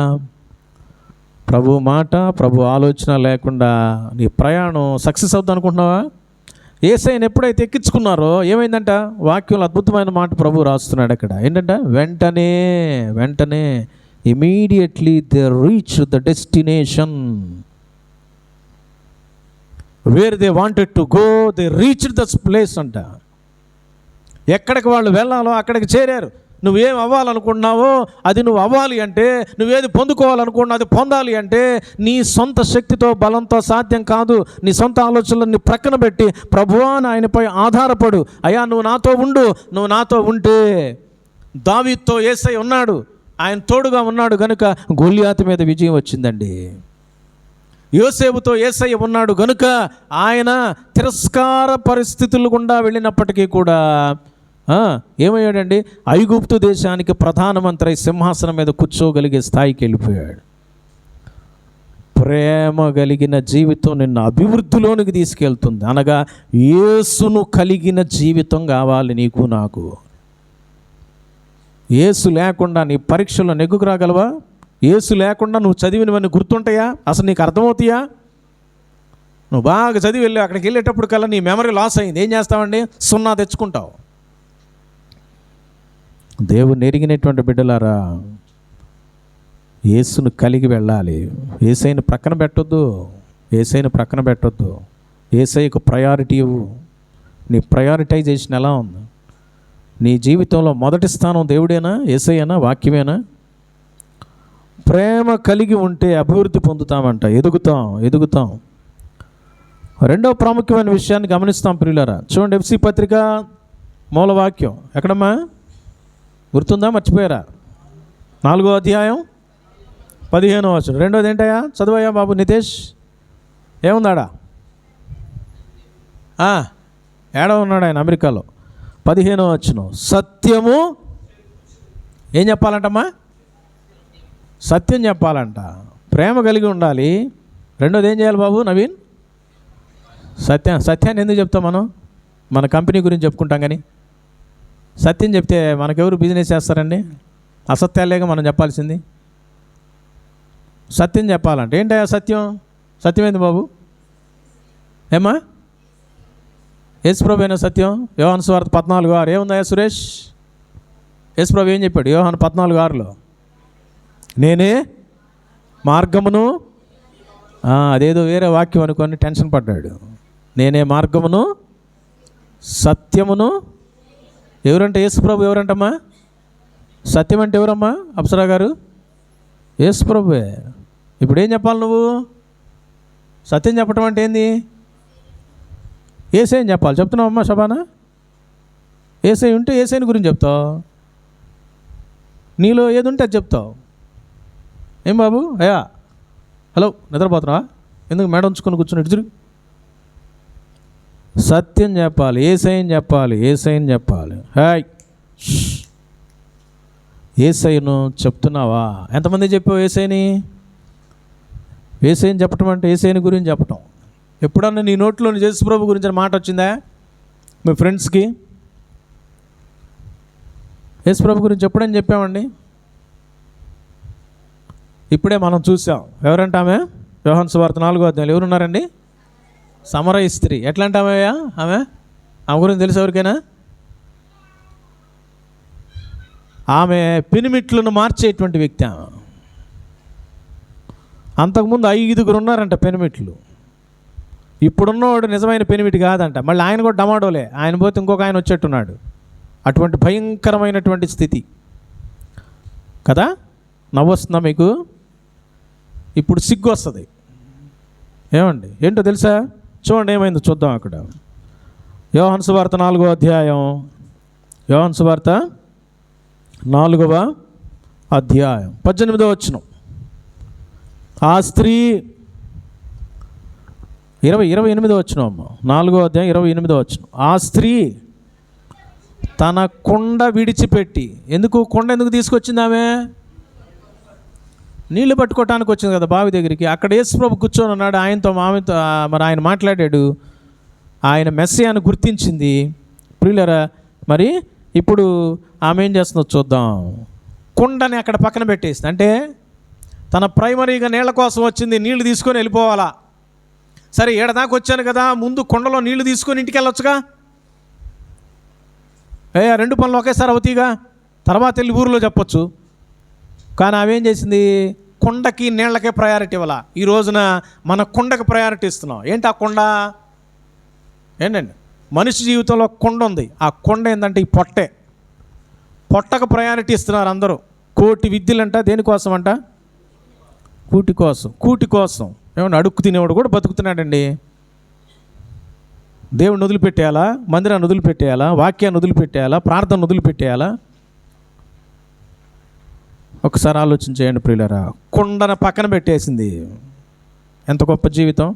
ప్రభు మాట, ప్రభు ఆలోచన లేకుండా నీ ప్రయాణం సక్సెస్ అవుతుంది అనుకుంటున్నావా? యేసయ్యను ఎప్పుడైతే ఎక్కించుకున్నారో ఏమైందంట? వాక్యంలో అద్భుతమైన మాట ప్రభు రాస్తున్నాడు అక్కడ. ఏంటంట? వెంటనే immediately they reach the destination where they wanted to go, they reached the place అంట. ఎక్కడికి వాళ్ళు వెళ్ళాలో అక్కడికి చేరారు. నువ్వేం అవ్వాలనుకుంటున్నావో అది నువ్వు అవ్వాలి అంటే, నువ్వేది పొందుకోవాలనుకున్నా అది పొందాలి అంటే నీ సొంత శక్తితో, బలంతో సాధ్యం కాదు. నీ సొంత ఆలోచనలను ప్రక్కన పెట్టి ప్రభువా ఆయనపై ఆధారపడు. అయ్యా నువ్వు నాతో ఉండు. నువ్వు నాతో ఉంటే, దావీదుతో యేసయ్య ఉన్నాడు, ఆయన తోడుగా ఉన్నాడు గనుక గొల్యాతు మీద విజయం వచ్చిందండి. యోసేపుతో యేసయ్య ఉన్నాడు గనుక ఆయన తిరస్కార పరిస్థితులు గుండా వెళ్ళినప్పటికీ కూడా ఏమయ్యాడండి? ఐగుప్తు దేశానికి ప్రధానమంత్రి సింహాసనం మీద కూర్చోగలిగే స్థాయికి వెళ్ళిపోయాడు. ప్రేమ కలిగిన జీవితం నిన్ను అభివృద్ధిలోనికి తీసుకెళ్తుంది. అనగా యేసును కలిగిన జీవితం కావాలి నీకు నాకు. యేసు లేకుండా నీ పరీక్షలో నెగ్గుకు రాగలవా? యేసు లేకుండా నువ్వు చదివినవన్నీ గుర్తుంటాయా? అసలు నీకు అర్థమవుతాయా? నువ్వు బాగా చదివి వెళ్ళి అక్కడికి వెళ్ళేటప్పుడు కల్లా నీ మెమరీ లాస్ అయింది. ఏం చేస్తావండి? 0 తెచ్చుకుంటావు. దేవుని ఎరిగినటువంటి బిడ్డలారా, యేసును కలిగి వెళ్ళాలి. యేసయ్యను ప్రక్కన పెట్టొద్దు. యేసయ్యను ప్రక్కన పెట్టొద్దు. యేసయ్యకు ప్రయారిటీ ఇవ్వు. నీ ప్రయారిటైజేషన్ ఎలా ఉంది? నీ జీవితంలో మొదటి స్థానం దేవుడేనా, యేసయ్యనా, వాక్యమేనా? ప్రేమ కలిగి ఉంటే అభివృద్ధి పొందుతామంట, ఎదుగుతాం. రెండవ ప్రాముఖ్యమైన విషయాన్ని గమనిస్తాం ప్రియులారా. చూడండి, ఎఫ్సీ పత్రిక మూలవాక్యం ఎక్కడమ్మా? గుర్తుందా? మర్చిపోయారా? 4వ అధ్యాయం 15వ వచనం. రెండోది ఏంటయ్యా? చదువయ్యా బాబు నితేష్. ఏముందాడా? ఏడవ ఉన్నాడు ఆయన, అమెరికాలో. 15వ వచనం. సత్యము ఏం చెప్పాలంటమ్మా? సత్యం చెప్పాలంట. ప్రేమ కలిగి ఉండాలి. రెండోది ఏం చేయాలి బాబు నవీన్? సత్యాన్ని ఎందుకు చెప్తాం మనం? మన కంపెనీ గురించి చెప్పుకుంటాం, కానీ సత్యం చెప్తే మనకెవరు బిజినెస్ చేస్తారండి? అసత్యాలేగా మనం చెప్పాల్సింది. సత్యం చెప్పాలంటే ఏంటయ్యా సత్యం? సత్యం ఏంది బాబు? ఏమా? యేసుప్రభు అయిన సత్యం. యోహాను సువార్త 14:6 ఏముందయ్యా సురేష్? యేసుప్రభు ఏం చెప్పాడు యోహాను 14:6లో? నేనే మార్గమును, అదేదో వేరే వాక్యం అనుకొని టెన్షన్ పడ్డాడు. నేనే మార్గమును సత్యమును. ఎవరంటే? యేసుప్రభు. ఎవరంటమ్మా? సత్యం అంటే ఎవరమ్మా? అప్సరా గారు, యేసుప్రభువే. ఇప్పుడు ఏం చెప్పాలి నువ్వు? సత్యం చెప్పటం అంటే ఏంది? యేసయ్యని చెప్పాలి. చెప్తున్నావమ్మా శబానా? యేసయ్య ఉంటే యేసయ్యని గురించి చెప్తావు. నీలో ఏది ఉంటే అది చెప్తావు. ఏం బాబు? అయ్యా హలో, నిద్రపోతున్నావా? ఎందుకు మేడ ఉంచుకొని కూర్చుని తిరుగు? సత్యం చెప్పాలి. యేసయ్యని చెప్పాలి. హాయ్, యేసయ్యను చెప్తున్నావా? ఎంతమంది చెప్పావు యేసయ్యని? యేసయ్యని చెప్పటం అంటే యేసయ్యని గురించి చెప్పటం. ఎప్పుడన్నా నీ నోట్లో యేసుప్రభు గురించి మాట వచ్చిందా? మీ ఫ్రెండ్స్కి యేసుప్రభు గురించి ఎప్పుడని చెప్పామండి? ఇప్పుడే మనం చూసాం. ఎవరంటే ఆమె? యోహాను సువార్త 4వ అధ్యాయంలో ఎవరున్నారండి? సమరయ స్త్రీ. ఎట్లా అంటే ఆమె గురించి తెలుసు ఎవరికైనా? ఆమె పెనిమిట్లను మార్చేటువంటి వ్యక్తి. ఆమె అంతకుముందు 5 ఉన్నారంట పెనిమిట్లు. ఇప్పుడున్నవాడు నిజమైన పెనిమిటి కాదంట. మళ్ళీ ఆయన కూడా డమాడోలే. ఆయన పోతే ఇంకొక ఆయన వచ్చేట్టున్నాడు. అటువంటి భయంకరమైనటువంటి స్థితి కదా. నవ్వొస్తుందా మీకు? ఇప్పుడు సిగ్గు వస్తుంది. ఏమండి? ఏంటో తెలుసా? చూడండి ఏమైందో చూద్దాం. అక్కడ యోహాను సువార్త 4వ అధ్యాయం. యోహాను సువార్త 4వ అధ్యాయం 18వ వచనం. ఆ స్త్రీ 28వ వచనం అమ్మ. 4వ అధ్యాయం 28వ వచనం. ఆ స్త్రీ తన కుండ విడిచిపెట్టి. కుండ ఎందుకు తీసుకొచ్చింది ఆమె? నీళ్లు పట్టుకోవటానికి వచ్చింది కదా బావి దగ్గరికి. అక్కడ యేసుప్రభు కూర్చొని ఉన్నాడు. ఆమెతో మరి ఆయన మాట్లాడాడు. ఆయన మెస్సియాను గుర్తించింది. ప్రియులరా, మరి ఇప్పుడు ఆమె ఏం చేస్తుందో చూద్దాం. కుండని అక్కడ పక్కన పెట్టేసింది. అంటే తన ప్రైమరీగా నీళ్ళ కోసం వచ్చింది. నీళ్లు తీసుకొని వెళ్ళిపోవాలా? సరే, ఏడదాకా వచ్చాను కదా, ముందు కుండలో నీళ్లు తీసుకొని ఇంటికి వెళ్ళొచ్చుగా. 2 పనులు ఒకేసారి అవుతాయిగా. తర్వాత వెళ్ళి ఊరిలో చెప్పొచ్చు. కానీ ఆమె ఏం చేసింది? కుండకి నీళ్ళకే ప్రయారిటీ ఇవ్వాల. ఈ రోజున మన కుండకి ప్రయారిటీ ఇస్తున్నాం. ఏంటి ఆ కుండ? ఏంటండి? మనిషి జీవితంలో కుండ ఉంది. ఆ కుండ ఏంటంటే ఈ పొట్టకు ప్రయారిటీ ఇస్తున్నారు అందరూ. కోటి విద్యలంట. దేనికోసం అంట? కూటి కోసం. ఏమన్నా అడుక్కు తినేవాడు కూడా బతుకుతున్నాడండి. దేవుడిని వదిలిపెట్టేయాలా? మందిరాన్ని వదిలిపెట్టేయాలా? వాక్యాన్ని వదిలిపెట్టేయాలా? ప్రార్థన వదిలిపెట్టేయాలా? ఒకసారి ఆలోచన చేయండి ప్రియులారా. కుండన పక్కన పెట్టేసింది. ఎంత గొప్ప జీవితం!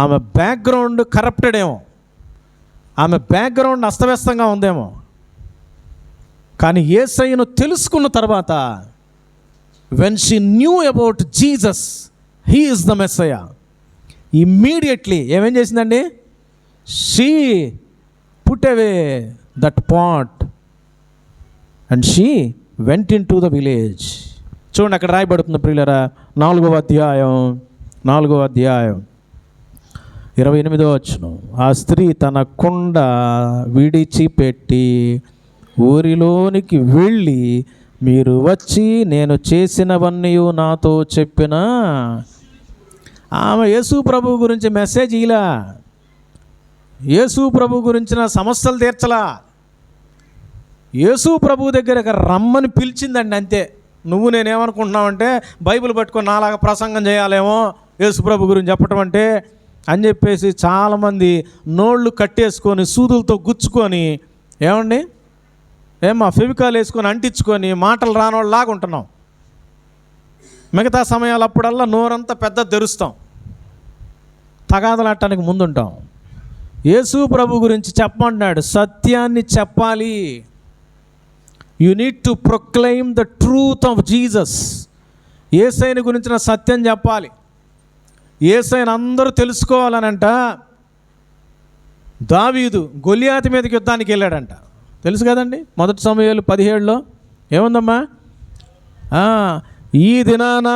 ఆమె బ్యాక్గ్రౌండ్ కరప్టెడ్ ఏమో, ఆమె బ్యాక్గ్రౌండ్ అస్తవ్యస్తంగా ఉందేమో, కానీ యేసయ్యను తెలుసుకున్న తర్వాత, when she knew about Jesus, he is the Messiah. Immediately ఏమేం చేసిందండి? She put away that pot and she went into the village. చూడండి అక్కడ రాయబడుతుంది ప్రియులరా, 4వ అధ్యాయం 28వ వచనం. ఆ స్త్రీ తన కుండ విడిచిపెట్టి ఊరిలోనికి వెళ్ళి, మీరు వచ్చి నేను చేసినవన్నీ నాతో చెప్పిన. ఆమె యేసు ప్రభు గురించి మెసేజ్ ఇలా, యేసు ప్రభు గురించిన సమస్యలు తీర్చలా, యేసు ప్రభు దగ్గరకు రమ్మని పిలిచిందండి అంతే. నువ్వు నేనేమనుకుంటున్నావంటే బైబిల్ పట్టుకొని నాలాగా ప్రసంగం చేయాలేమో యేసు ప్రభు గురించి చెప్పటం అంటే అని చెప్పేసి చాలామంది నోళ్ళు కట్టేసుకొని సూదులతో గుచ్చుకొని, ఏమండి ఏమా ఫెవికాల్ వేసుకొని అంటించుకొని మాటలు రానోళ్ళలాగా ఉంటున్నాం. మిగతా సమయాలు అప్పుడల్లా నోరంతా పెద్ద తెరుస్తాం, తగాదలాడటానికి ముందుంటాం. యేసు ప్రభు గురించి చెప్పమంటున్నాడు, సత్యాన్ని చెప్పాలి. You need to proclaim the truth of Jesus. యేసయ్యని గురించిన సత్యం చెప్పాలి. యేసయ్యని అందరూ తెలుసుకోవాలనంట. దావీదు గొలియాతు మీదకి యుద్ధానికి వెళ్ళాడంట, తెలుసు కదండి. 1 సమూయేలు 17లో ఏముందమ్మా? ఈ దినాన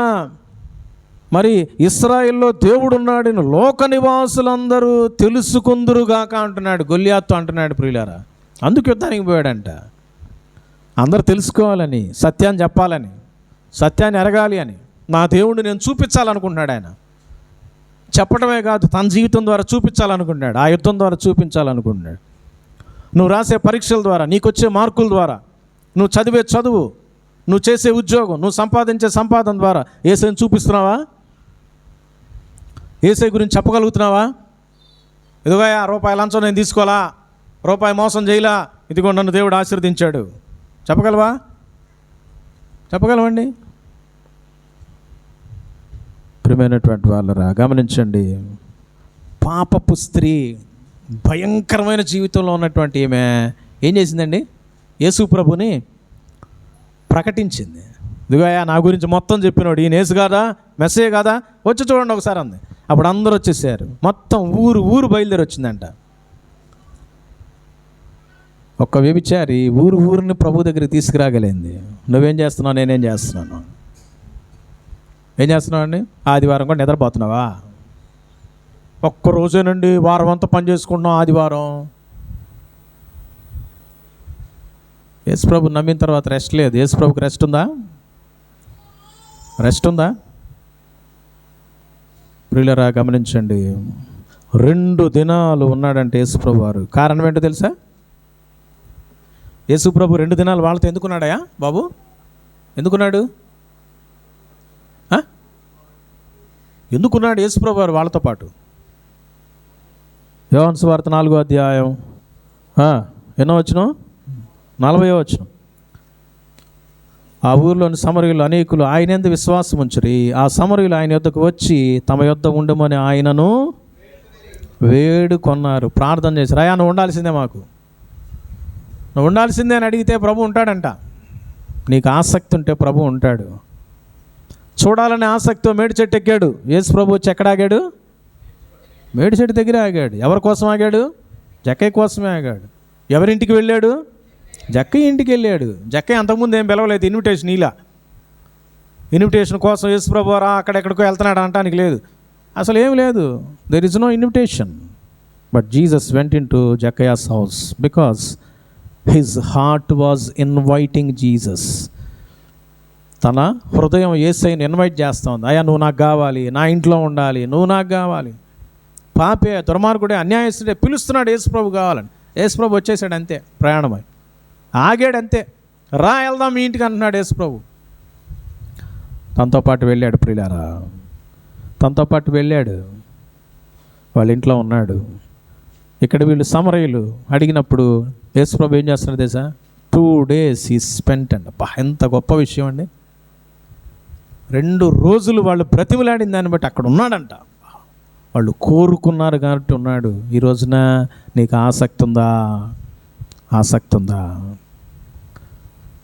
మరి ఇశ్రాయేల్లో దేవుడున్నాడని లోక నివాసులందరూ తెలుసుకుందురుగాక అంటున్నాడు, గొలియాతు అంటున్నాడు ప్రియులారా. అందుకు యుద్ధానికి పోయాడంట. అందరూ తెలుసుకోవాలని, సత్యాన్ని చెప్పాలని, సత్యాన్ని ఎరగాలి అని, నా దేవుడిని నేను చూపించాలనుకుంటున్నాడు ఆయన. చెప్పడమే కాదు, తన జీవితం ద్వారా చూపించాలనుకుంటున్నాడు, ఆ యుద్ధం ద్వారా చూపించాలనుకుంటున్నాడు. నువ్వు రాసే పరీక్షల ద్వారా, నీకు వచ్చే మార్కుల ద్వారా, నువ్వు చదివే చదువు, నువ్వు చేసే ఉద్యోగం, నువ్వు సంపాదించే సంపాదన ద్వారా యేసయ్యని చూపిస్తున్నావా? యేసయ్య గురించి చెప్పగలుగుతున్నావా? ఇదిగోయా రూపాయి లంచం నేను తీసుకోవాలా, రూపాయి మోసం చేయలా, ఇదిగో నన్ను దేవుడు ఆశీర్వదించాడు, చెప్పగలవా? చెప్పగలవండి? ప్రియమైనటువంటి వాళ్ళరా గమనించండి, పాపపు స్త్రీ భయంకరమైన జీవితంలో ఉన్నటువంటి ఈమె ఏం చేసిందండి? యేసు ప్రభుని ప్రకటించింది. ఇదిగోయా నా గురించి మొత్తం చెప్పినాడు, ఈయన యేసు కాదా, మెస్సే కాదా, వచ్చి చూడండి ఒకసారి అంది. అప్పుడు అందరూ వచ్చేసారు, మొత్తం ఊరు బయలుదేరి వచ్చిందంట. ఒక్క వ్యభిచారి ఊరిని ప్రభు దగ్గరికి తీసుకురాగలిగింది. నువ్వేం చేస్తున్నావు, నేనేం చేస్తున్నాను? ఏం చేస్తున్నావు అండి? ఆదివారం కూడా నిద్రపోతున్నావా? ఒక్కరోజేనండి, వారం అంతా పని చేసుకుంటున్నాం ఆదివారం. యేసు ప్రభు నమ్మిన తర్వాత రెస్ట్ లేదు. యేసు ప్రభుకి రెస్ట్ ఉందా? రెస్ట్ ఉందా? ప్రియులరా గమనించండి, 2 దినాలు ఉన్నాడంటే యేసు ప్రభు వారు. కారణం ఏంటో తెలుసా? యేసు ప్రభు 2 దినాలు వాళ్ళతో ఎందుకున్నాడయా బాబు? ఎందుకున్నాడు? ఎందుకున్నాడు యేసు ప్రభు వారు వాళ్ళతో పాటు? యోహాను సువార్త 4వ అధ్యాయం ఎన్నో వచనం? 40వ వచనం. ఆ ఊరిలోని సమరయులు అనేకులు ఆయన యందు విశ్వాసం ఉంచిరి. ఆ సమరయులు ఆయన యొద్దకు వచ్చి తమ యొద్ద ఉండమని ఆయనను వేడుకొన్నారు, ప్రార్థన చేశారు. అయ్యా నువ్వు ఉండాల్సిందే, మాకు నువ్వు ఉండాల్సిందే అని అడిగితే ప్రభు ఉంటాడంట. నీకు ఆసక్తి ఉంటే ప్రభు ఉంటాడు. చూడాలనే ఆసక్తితో మేడి చెట్టు ఎక్కాడు. యేసు ప్రభు వచ్చి ఎక్కడ ఆగాడు? మేడి చెట్టు దగ్గర ఆగాడు. ఎవరి కోసం ఆగాడు? జక్కయ్య కోసమే ఆగాడు. ఎవరింటికి వెళ్ళాడు? జక్కయ్య ఇంటికి వెళ్ళాడు. జక్కయ్య అంతకుముందు ఏం పిలవలేదు, ఇన్విటేషన్ ఇలా. ఇన్విటేషన్ కోసం యేసు ప్రభు రా అక్కడెక్కడికో వెళ్తున్నాడు అనటానికి లేదు, అసలు ఏం లేదు. There is no invitation. But Jesus went into Zacchaeus house because his heart was inviting Jesus. తన హృదయం యేసయ్యని ఇన్వైట్ చేస్తూ ఉంది. అయ్యా నువ్వు నాకు కావాలి, నా ఇంట్లో ఉండాలి, నువ్వు నాకు కావాలి. పాపే, దుర్మార్గుడే, అన్యాయస్తుడే పిలుస్తున్నాడు యేసు ప్రభు కావాలని. యేసు ప్రభు వచ్చేసాడు అంతే, ప్రయాణమై ఆగాడు అంతే. రా వెళ్దాం మీ ఇంటికి అంటున్నాడు యేసు ప్రభు. తనతో పాటు వెళ్ళాడు ప్రియులారా, తనతో పాటు వెళ్ళాడు, వాళ్ళ ఇంట్లో ఉన్నాడు. ఇక్కడ వీళ్ళు సమరయులు అడిగినప్పుడు యేసు ప్రభు ఏం చేస్తున్నాడు తెలుసా? 2 days he spent అండి. ఎంత గొప్ప విషయం అండి. 2 రోజులు వాళ్ళు బ్రతిమలాడిన దాన్ని బట్టి అక్కడ ఉన్నాడంట. వాళ్ళు కోరుకున్నారు కాబట్టి ఉన్నాడు. ఈ రోజున నీకు ఆసక్తి ఉందా? ఆసక్తి ఉందా?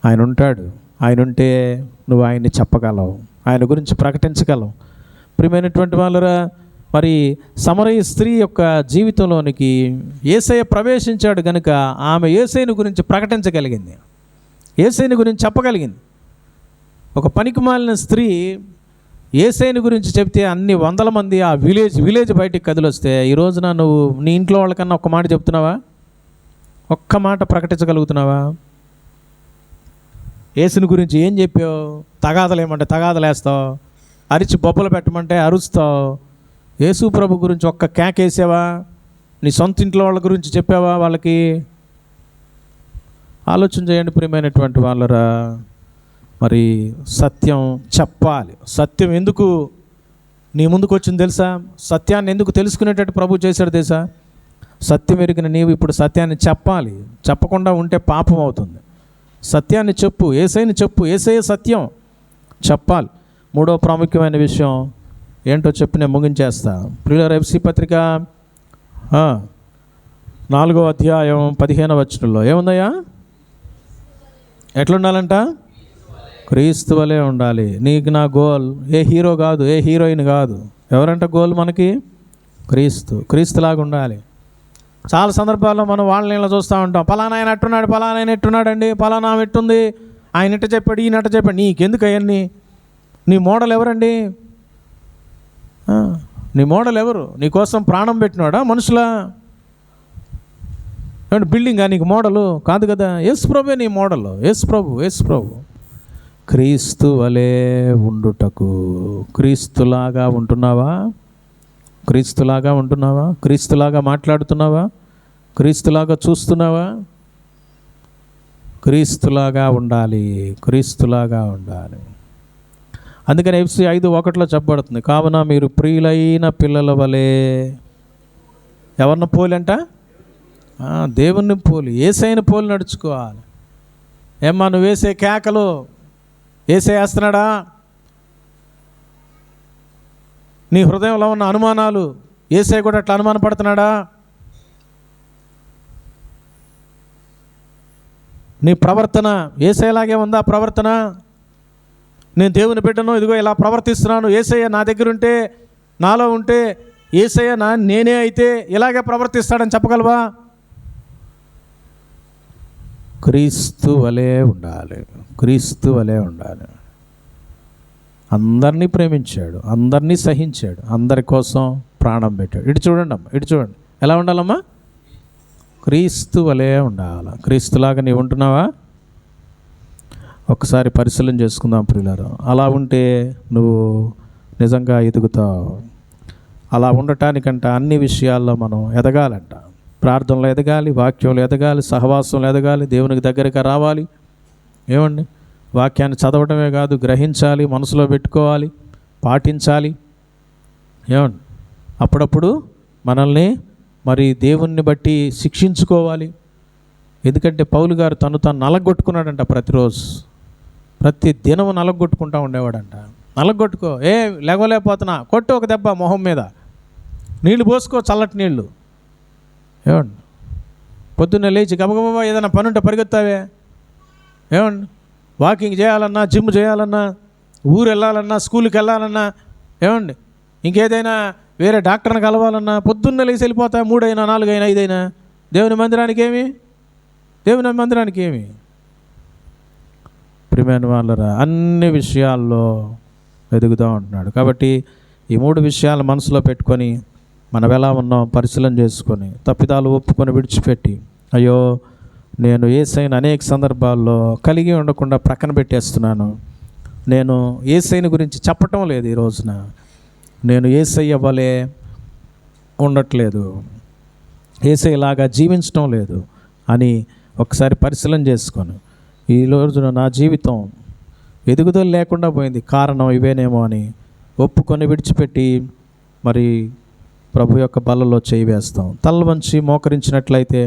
ఆయన ఉంటాడు. ఆయన ఉంటే నువ్వు ఆయన్ని చెప్పగలవు, ఆయన గురించి ప్రకటించగలవు. ప్రియమైనటువంటి వాళ్ళరా, మరి సమరయ స్త్రీ యొక్క జీవితంలోనికి యేసయ్య ప్రవేశించాడు కనుక ఆమె యేసయ్యను గురించి ప్రకటించగలిగింది, యేసయ్యను గురించి చెప్పగలిగింది. ఒక పనికిమాలిన స్త్రీ యేసయ్యను గురించి చెప్తే అన్ని వందల మంది ఆ విలేజ్ బయటికి కదిలొస్తే, ఈ రోజున నువ్వు నీ ఇంట్లో వాళ్ళకన్నా ఒక్క మాట చెప్తున్నావా? ఒక్క మాట ప్రకటించగలుగుతున్నావా? యేసుని గురించి ఏం చెప్పావు? తగాదలేమంటే తగాదలేస్తావు, అరిచి బొబ్బలు పెట్టమంటే అరుస్తావు. యేసు ప్రభు గురించి ఒక్క కేకేసావా? నీ సొంత ఇంట్లో వాళ్ళ గురించి చెప్పావా వాళ్ళకి? ఆలోచన చేయండి ప్రియమైనటువంటి వాళ్ళరా. మరి సత్యం చెప్పాలి. సత్యం ఎందుకు నీ ముందుకు వచ్చింది తెలుసా? సత్యాన్ని ఎందుకు తెలుసుకునేటట్టు ప్రభు చేశాడు తెలుసా? సత్యం ఎరిగిన నీవు ఇప్పుడు సత్యాన్ని చెప్పాలి. చెప్పకుండా ఉంటే పాపం అవుతుంది. సత్యాన్ని చెప్పు, యేసయ్యని చెప్పు, యేసయ్య సత్యం చెప్పాలి. మూడో ప్రాముఖ్యమైన విషయం ఏంటో చెప్పి నేను ముగించేస్తా. ప్రియులారా, ఎఫ్సీ పత్రిక 4వ అధ్యాయం 15వ వచనంలో ఏముందయ్యా? ఎట్లుండాలంట? క్రీస్తు వలే ఉండాలి. నీకు నా గోల్ ఏ హీరో కాదు, ఏ హీరోయిన్ కాదు. ఎవరంట గోల్ మనకి? క్రీస్తు. క్రీస్తులాగా ఉండాలి. చాలా సందర్భాల్లో మనం వాళ్ళని ఇలా చూస్తూ ఉంటాం. పలానా ఆయన ఎట్టున్నాడు, పలానా ఆయన ఎట్టున్నాడండి, పలానా ఆమె ఎట్టుంది, ఆయన ఎట్ట చెప్పాడు, ఈయన ఎట్ట చెప్పాడు. నీకెందుకు అవన్నీ? నీ మోడల్ ఎవరండి? నీ మోడల్ ఎవరు? నీకోసం ప్రాణం పెట్టినాడా మనుషులా? బిల్డింగా నీకు మోడలు? కాదు కదా. యేసు ప్రభువే నీ మోడల్. యేసు ప్రభు. క్రీస్తు వలే ఉండుటకు. క్రీస్తులాగా ఉంటున్నావా? క్రీస్తులాగా ఉంటున్నావా? క్రీస్తులాగా మాట్లాడుతున్నావా? క్రీస్తులాగా చూస్తున్నావా? క్రీస్తులాగా ఉండాలి. క్రీస్తులాగా ఉండాలి. అందుకని ఎఫ్సీ 5:1 చెప్పబడుతుంది, కావున మీరు ప్రియులైన పిల్లల వలె. ఎవరిని పోలి అంట? దేవుణ్ణి పోలి, యేసయ్యని పోలి నడుచుకోవాలి. ఏమ్మా నువ్వు వేసే కేకలు యేసయ్య వేస్తున్నాడా? నీ హృదయంలో ఉన్న అనుమానాలు యేసయ్య కూడా అట్లా అనుమానపడుతున్నాడా? నీ ప్రవర్తన యేసయ్యలాగే ఉందా ప్రవర్తన? నేను దేవుని బిడ్డను, ఇదిగో ఇలా ప్రవర్తిస్తున్నాను, యేసయ్య నా దగ్గర ఉంటే, నాలో ఉంటే, యేసయ్య నేనే అయితే ఇలాగే ప్రవర్తిస్తాడని చెప్పగలవా? క్రీస్తు వలే ఉండాలి. క్రీస్తు వలే ఉండాలి. అందరినీ ప్రేమించాడు, అందరినీ సహించాడు, అందరి కోసం ప్రాణం పెట్టాడు. ఇటు చూడండి అమ్మా, ఇటు చూడండి. ఎలా ఉండాలమ్మా? క్రీస్తు వలే ఉండాలి. క్రీస్తులాగా నీవు ఉంటున్నావా? ఒకసారి పరిశీలన చేసుకుందాం ప్రియులారా. అలా ఉంటే నువ్వు నిజంగా ఎదుగుతావు. అలా ఉండటానికంట అన్ని విషయాల్లో మనం ఎదగాలంట. ప్రార్థనలో ఎదగాలి, వాక్యంలో ఎదగాలి, సహవాసంలో ఎదగాలి, దేవునికి దగ్గరగా రావాలి. ఏమండి, వాక్యాన్ని చదవడమే కాదు, గ్రహించాలి, మనసులో పెట్టుకోవాలి, పాటించాలి. ఏమండి, అప్పుడప్పుడు మనల్ని మరి దేవుణ్ణి బట్టి శిక్షించుకోవాలి. ఎందుకంటే పౌలు గారు తను నలగొట్టుకున్నాడంట. ప్రతి దినము నలగొట్టుకుంటూ ఉండేవాడంట. నలగొట్టుకో, లేగలేకపోతున్నా, కొట్టు ఒక దెబ్బ మొహం మీద, నీళ్లు పోసుకో, చల్లటి నీళ్ళు. ఏమండి, పొద్దున్నే లేచి గబగబా ఏదైనా పని ఉంటే పరిగెత్తావే. ఏమండి, వాకింగ్ చేయాలన్నా, జిమ్ చేయాలన్నా, ఊరు వెళ్ళాలన్నా, స్కూల్కి వెళ్ళాలన్నా, ఏమండి ఇంకేదైనా వేరే డాక్టర్ని కలవాలన్నా పొద్దున్నే లేచి వెళ్ళిపోతా. 3 అయినా 4 అయినా 5 అయినా దేవుని మందిరానికి ఏమి? ప్రియమైన వాళ్ళరా, అన్ని విషయాల్లో ఎదుగుతూ ఉంటున్నాడు. కాబట్టి ఈ 3 విషయాలు మనసులో పెట్టుకొని మనం ఎలా ఉన్నాం పరిశీలన చేసుకొని, తప్పిదాలు ఒప్పుకొని విడిచిపెట్టి, అయ్యో నేను యేసయ్యను అనేక సందర్భాల్లో కలిగి ఉండకుండా ప్రక్కన పెట్టేస్తున్నాను, నేను యేసయ్యని గురించి చెప్పటం లేదు, ఈ రోజున నేను యేసయ్య వలే ఉండట్లేదు, యేసయ్యలాగా జీవించడం లేదు అని ఒకసారి పరిశీలన చేసుకొని, ఈ రోజున నా జీవితం ఎదుగుదల లేకుండా పోయింది, కారణం ఇవేనేమో అని ఒప్పుకొని విడిచిపెట్టి మరి ప్రభు యొక్క బల్లలో చేయి వేస్తాం. తల వంచి మోకరించినట్లయితే